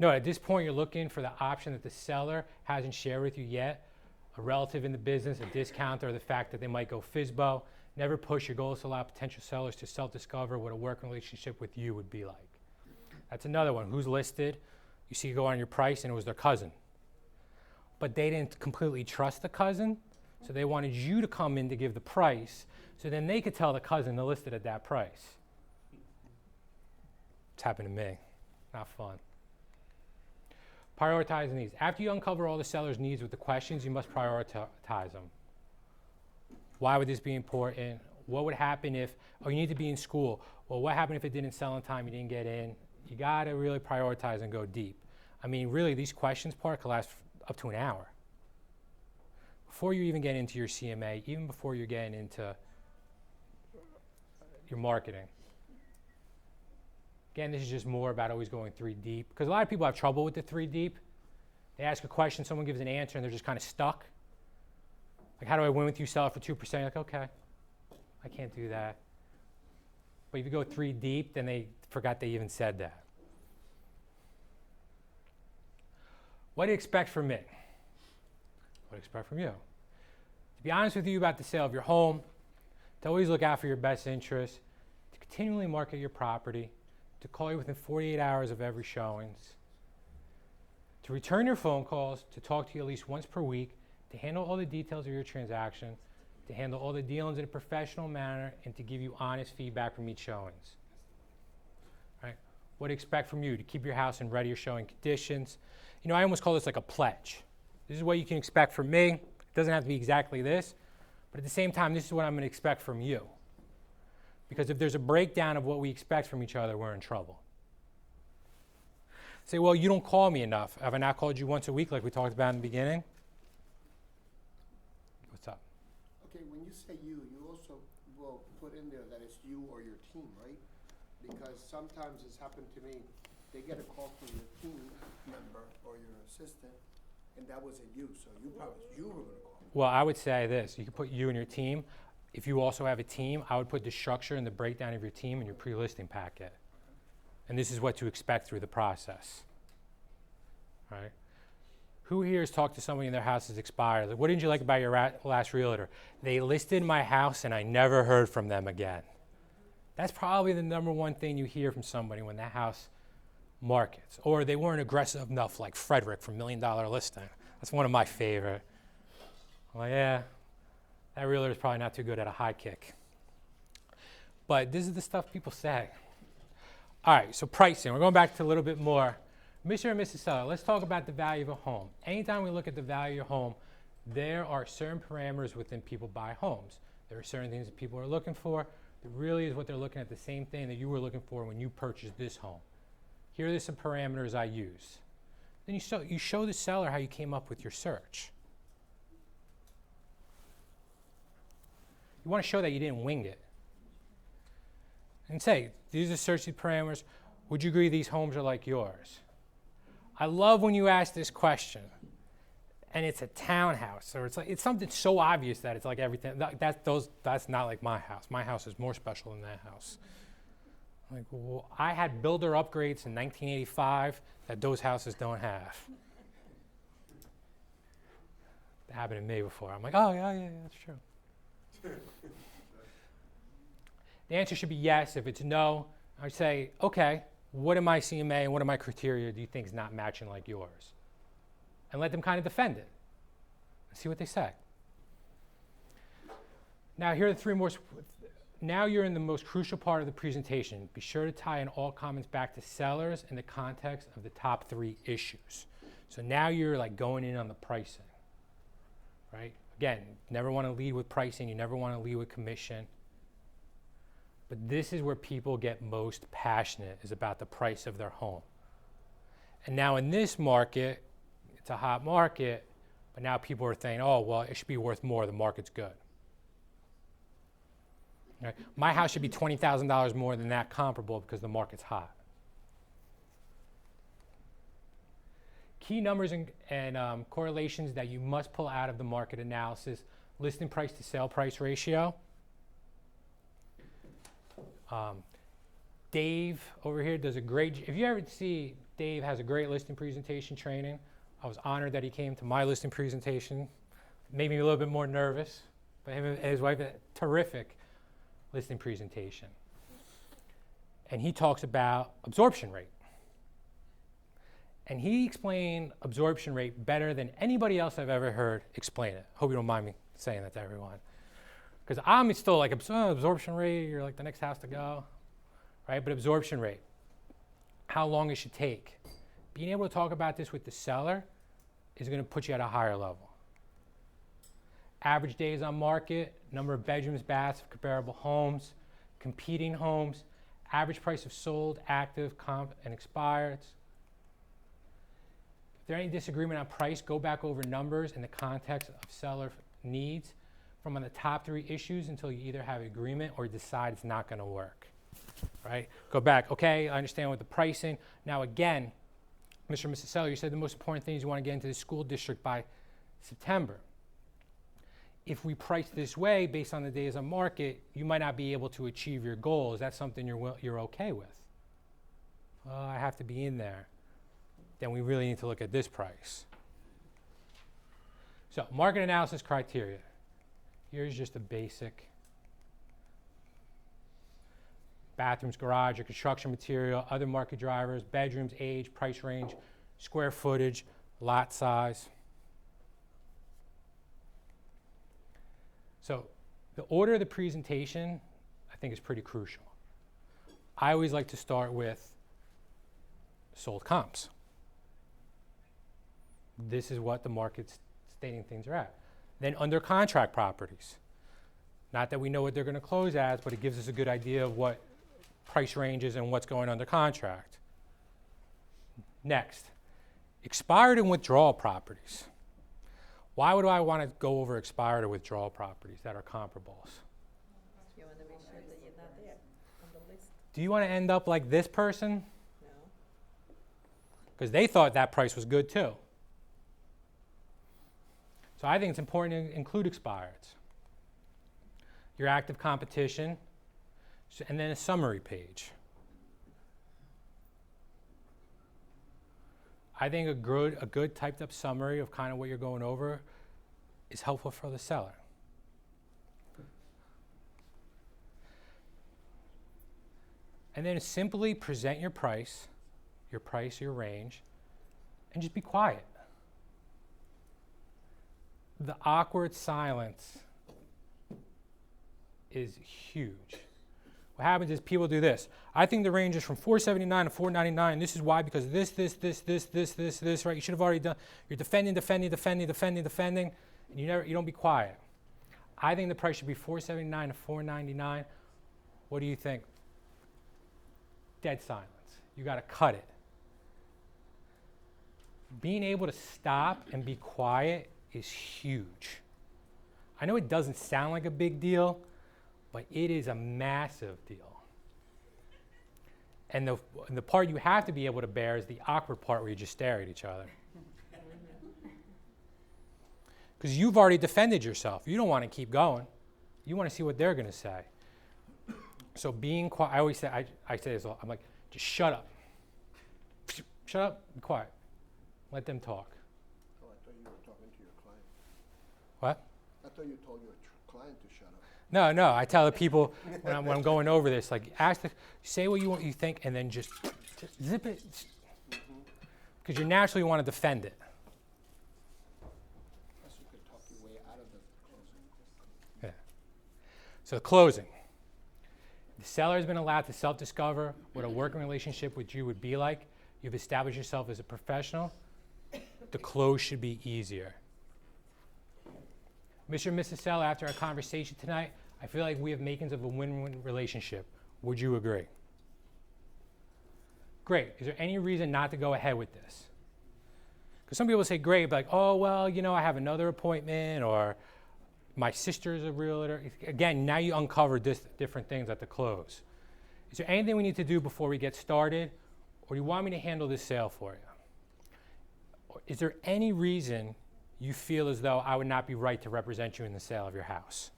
No, at this point you're looking for the option that the seller hasn't shared with you yet, a relative in the business, a discounter, or the fact that they might go FSBO. Never push. Your goal is to allow potential sellers to self-discover what a working relationship with you would be like. That's another one. Who's listed? You see, you go on your price, and it was their cousin. But they didn't completely trust the cousin, so they wanted you to come in to give the price, so then they could tell the cousin to list it at that price. It's happened to me. Not fun. Prioritizing these. After you uncover all the seller's needs with the questions, you must prioritize them. Why would this be important? What would happen if, oh, you need to be in school. Well, what happened if it didn't sell in time, you didn't get in? You gotta really prioritize and go deep. I mean, really, these questions part could last up to an hour. Before you even get into your CMA, even before you're getting into your marketing. Again, this is just more about always going 3 deep, because a lot of people have trouble with the 3 deep. They ask a question, someone gives an answer, and they're just kind of stuck. Like, how do I win with you, sell it for 2%? You're like, okay, I can't do that. But if you go 3 deep, then they forgot they even said that. What do you expect from me? What do you expect from you? To be honest with you about the sale of your home, to always look out for your best interests, to continually market your property, to call you within 48 hours of every showings, to return your phone calls, to talk to you at least once per week, to handle all the details of your transaction, to handle all the dealings in a professional manner, and to give you honest feedback from each showings. Right? What do you expect from you? To keep your house in ready or showing conditions. You know, I almost call this like a pledge. This is what you can expect from me. It doesn't have to be exactly this, but at the same time, this is what I'm going to expect from you. Because if there's a breakdown of what we expect from each other, we're in trouble. Say, well, you don't call me enough. Have I not called you once a week like we talked about in the beginning? What's up? Okay, when you say you also will put in there that it's you or your team, right? Because sometimes it's happened to me, they get a call from your team member or your assistant, and that wasn't you, so you were gonna call. Well, I would say this. You could put you and your team. If you also have a team, I would put the structure and the breakdown of your team in your pre-listing packet. And this is what to expect through the process. All right? Who here has talked to somebody and their house is expired? Like, what didn't you like about your last realtor? They listed my house and I never heard from them again. That's probably the number one thing you hear from somebody when that house markets. Or they weren't aggressive enough, like Frederick from $1 Million Listing. That's one of my favorite. Well, yeah, that realtor is probably not too good at a high kick. But this is the stuff people say. All right, so pricing. We're going back to a little bit more. Mr. and Mrs. Seller, let's talk about the value of a home. Anytime we look at the value of a home, there are certain parameters within people buy homes. There are certain things that people are looking for. It really is what they're looking at, the same thing that you were looking for when you purchased this home. Here are some parameters I use. Then you show the seller how you came up with your search. You want to show that you didn't wing it. And say, these are search parameters. Would you agree these homes are like yours? I love when you ask this question, and it's a townhouse, or it's something so obvious that it's like everything. That's not like my house. My house is more special than that house. Like, well, I had builder upgrades in 1985 that those houses don't have. That happened to me before. I'm like, oh yeah, that's true. The answer should be yes. If it's no, I say, okay, what am my CMA and what are my criteria do you think is not matching like yours? And let them kind of defend it. See what they say. Now, here are the 3 more. Now you're in the most crucial part of the presentation. Be sure to tie in all comments back to sellers in the context of the top 3 issues. So now you're like going in on the pricing, right? Again, never want to lead with pricing. You never want to lead with commission. But this is where people get most passionate, is about the price of their home. And now in this market, it's a hot market, but now people are saying, oh, well, it should be worth more. The market's good. Right? My house should be $20,000 more than that comparable because the market's hot. Key numbers and correlations that you must pull out of the market analysis: listing price to sale price ratio. Dave over here does a great, if you ever see, Dave has a great listing presentation training. I was honored that he came to my listing presentation Made me a little bit more nervous, but him and his wife, a terrific listing presentation. And he talks about absorption rate. And he explained absorption rate better than anybody else I've ever heard explain it. Hope you don't mind me saying that to everyone. Because I'm still like, absorption rate, you're like the next house to go, right? But absorption rate, how long it should take. Being able to talk about this with the seller is going to put you at a higher level. Average days on market, number of bedrooms, baths of comparable homes, competing homes, average price of sold, active, comp, and expired. If there's any disagreement on price, go back over numbers in the context of seller needs from on the top 3 issues until you either have agreement or decide it's not going to work, right? Go back, okay, I understand with the pricing. Now again, Mr. and Mrs. Seller, you said the most important thing is you want to get into the school district by September. If we price this way based on the days on market, you might not be able to achieve your goal. Is that something you're okay with? I have to be in there. Then we really need to look at this price. So market analysis criteria. Here's just a basic. Bathrooms, garage, or construction material, other market drivers, bedrooms, age, price range, square footage, lot size. So the order of the presentation, I think, is pretty crucial. I always like to start with sold comps. This is what the market's stating things are at. Then under contract properties. Not that we know what they're going to close as, but it gives us a good idea of what price ranges and what's going under contract. Next, expired and withdrawal properties. Why would I want to go over expired or withdrawal properties that are comparables? You want to make sure that you're not there on the list? Do you want to end up like this person? No. Because they thought that price was good too. So I think it's important to include expireds. Your active competition, and then a summary page. I think a good typed up summary of kind of what you're going over is helpful for the seller. And then simply present your price, your range, and just be quiet. The awkward silence is huge. What happens is people do this. I think the range is from $479 to $499. This is why, because this, right? You should have already done. You're defending, and you don't be quiet. I think the price should be $479 to $499. What do you think? Dead silence. You got to cut it. Being able to stop and be quiet is huge. I know it doesn't sound like a big deal, but it is a massive deal. And the part you have to be able to bear is the awkward part where you just stare at each other. Because you've already defended yourself. You don't want to keep going. You want to see what they're going to say. So being quiet, I always say, I say this a lot, I'm like, just shut up. Shut up, be quiet. Let them talk. Oh, I thought you were talking to your client. What? I thought you told your client to shut up. No, I tell the people when I'm going over this, like, say what you think, and then just zip it. Because you naturally want to defend it. Plus you could talk your way out of the closing. Yeah. So closing. The seller has been allowed to self-discover what a working relationship with you would be like. You've established yourself as a professional. The close should be easier. Mr. and Mrs. Seller, after our conversation tonight, I feel like we have makings of a win-win relationship. Would you agree? Great. Is there any reason not to go ahead with this? Because some people say great, but like, oh, well, I have another appointment, or my sister's a realtor. Again, now you uncover different things at the close. Is there anything we need to do before we get started, or do you want me to handle this sale for you? Or is there any reason you feel as though I would not be right to represent you in the sale of your house?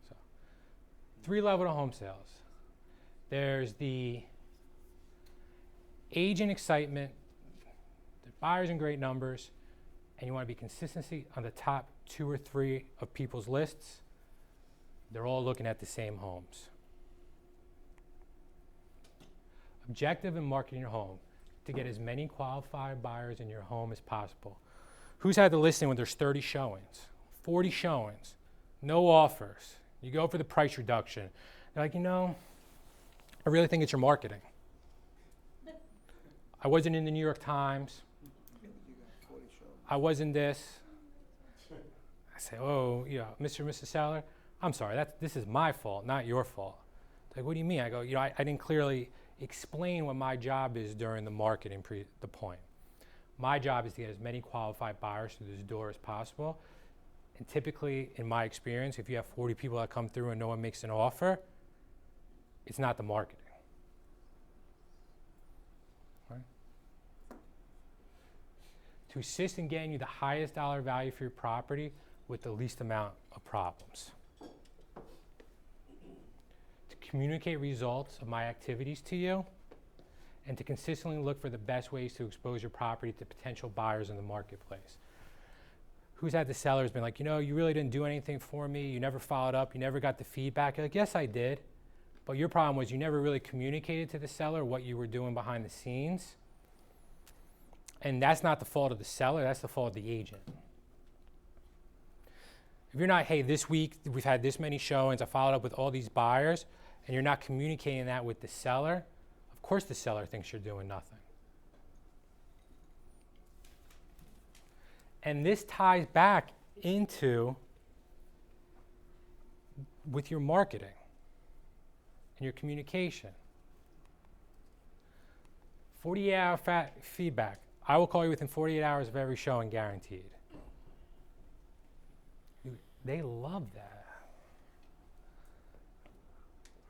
So, 3-level to home sales. There's the age and excitement, buyers in great numbers, and you want to be consistency on the top 2 or 3 of people's lists, they're all looking at the same homes. Objective in marketing your home, to get as many qualified buyers in your home as possible. Who's had the listing when there's 30 showings, 40 showings, no offers? You go for the price reduction. They're like, I really think it's your marketing. I wasn't in the New York Times. You got 40 shows. I wasn't this. I say, oh, Mr. and Mrs. Seller, I'm sorry, this is my fault, not your fault. They're like, what do you mean? I go, I didn't clearly explain what my job is during the marketing the point. My job is to get as many qualified buyers through this door as possible. And typically, in my experience, if you have 40 people that come through and no one makes an offer, it's not the marketing. Right? To assist in getting you the highest dollar value for your property with the least amount of problems. To communicate results of my activities to you, and to consistently look for the best ways to expose your property to potential buyers in the marketplace. Who's had the seller has been like, you really didn't do anything for me, you never followed up, you never got the feedback. You're like, yes, I did. But your problem was you never really communicated to the seller what you were doing behind the scenes. And that's not the fault of the seller, that's the fault of the agent. If you're not, hey, this week we've had this many showings, I followed up with all these buyers, and you're not communicating that with the seller, of course the seller thinks you're doing nothing. And this ties back into with your marketing and your communication. 48-hour feedback. I will call you within 48 hours of every showing, guaranteed. They love that.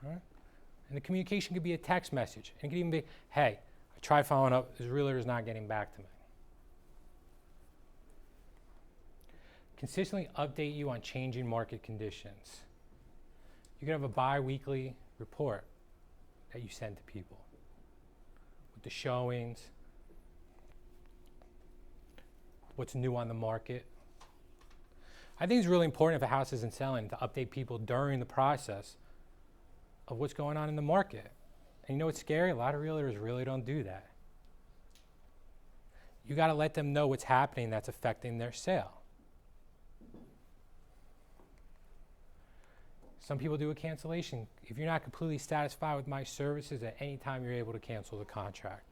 Right? And the communication could be a text message. And it could even be, hey, I tried following up, this realtor is not getting back to me. Consistently update you on changing market conditions. You can have a bi-weekly report that you send to people with the showings, what's new on the market. I think it's really important if a house isn't selling to update people during the process of what's going on in the market. And what's scary? A lot of realtors really don't do that. You got to let them know what's happening that's affecting their sale. Some people do a cancellation. If you're not completely satisfied with my services, at any time you're able to cancel the contract.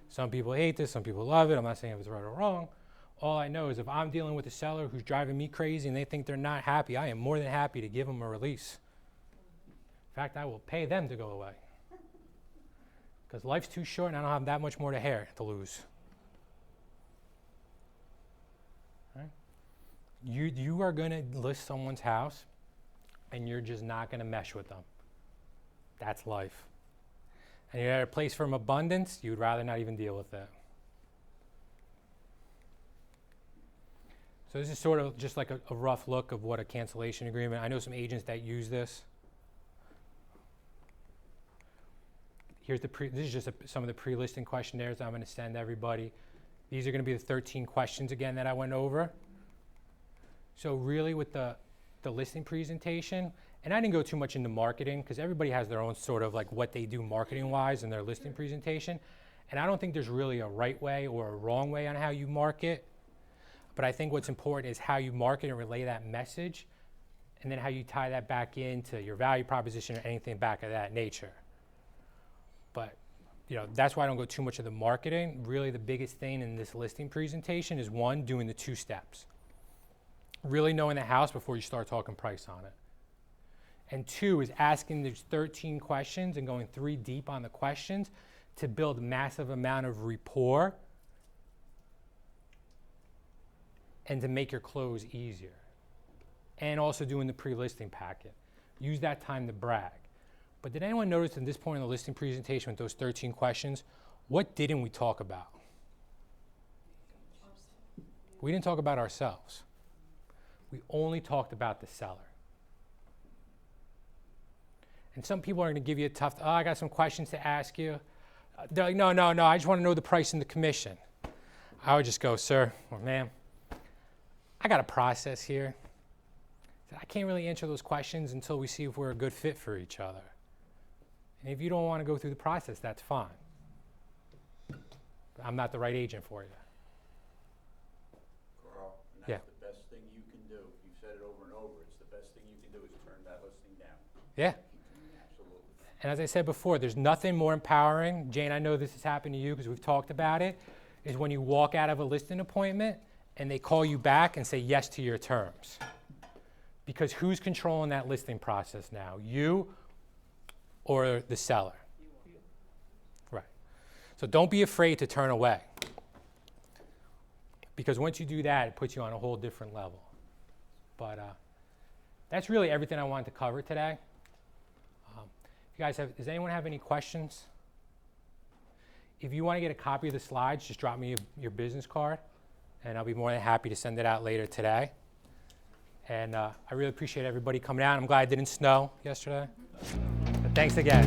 Some people hate this, some people love it. I'm not saying if it's right or wrong. All I know is if I'm dealing with a seller who's driving me crazy and they think they're not happy, I am more than happy to give them a release. In fact, I will pay them to go away. Because life's too short and I don't have that much more to lose. Right? You are going to list someone's house and you're just not going to mesh with them. That's life. And you're at a place from abundance, you'd rather not even deal with it. So this is sort of just like a rough look of what a cancellation agreement. I know some agents that use this. This is just some of the pre-listing questionnaires I'm going to send everybody. These are going to be the 13 questions again that I went over. So really with the listing presentation, and I didn't go too much into marketing because everybody has their own sort of like what they do marketing-wise in their listing presentation. And I don't think there's really a right way or a wrong way on how you market. But I think what's important is how you market and relay that message, and then how you tie that back into your value proposition or anything back of that nature. But that's why I don't go too much into marketing. Really the biggest thing in this listing presentation is one, doing the 2 steps. Really knowing the house before you start talking price on it. And 2 is asking these 13 questions and going 3 deep on the questions to build a massive amount of rapport and to make your close easier. And also doing the pre-listing packet. Use that time to brag. But did anyone notice at this point in the listing presentation with those 13 questions, what didn't we talk about? We didn't talk about ourselves. We only talked about the seller. And some people are going to give you a tough, I got some questions to ask you. They're like, no, I just want to know the price and the commission. I would just go, sir or ma'am, I got a process here. I can't really answer those questions until we see if we're a good fit for each other. And if you don't want to go through the process, that's fine. But I'm not the right agent for you. Carl, and Yeah. that's the best thing you can do. You've said it over and over. It's the best thing you can do is turn that listing down. Yeah. Absolutely. And as I said before, there's nothing more empowering. Jane, I know this has happened to you because we've talked about it, is when you walk out of a listing appointment and they call you back and say yes to your terms. Because who's controlling that listing process now? You or the seller? Right. So don't be afraid to turn away. Because once you do that, it puts you on a whole different level. But that's really everything I wanted to cover today. If you guys have, does anyone have any questions? If you want to get a copy of the slides, just drop me your business card, and I'll be more than happy to send it out later today. And I really appreciate everybody coming out. I'm glad it didn't snow yesterday. But thanks again.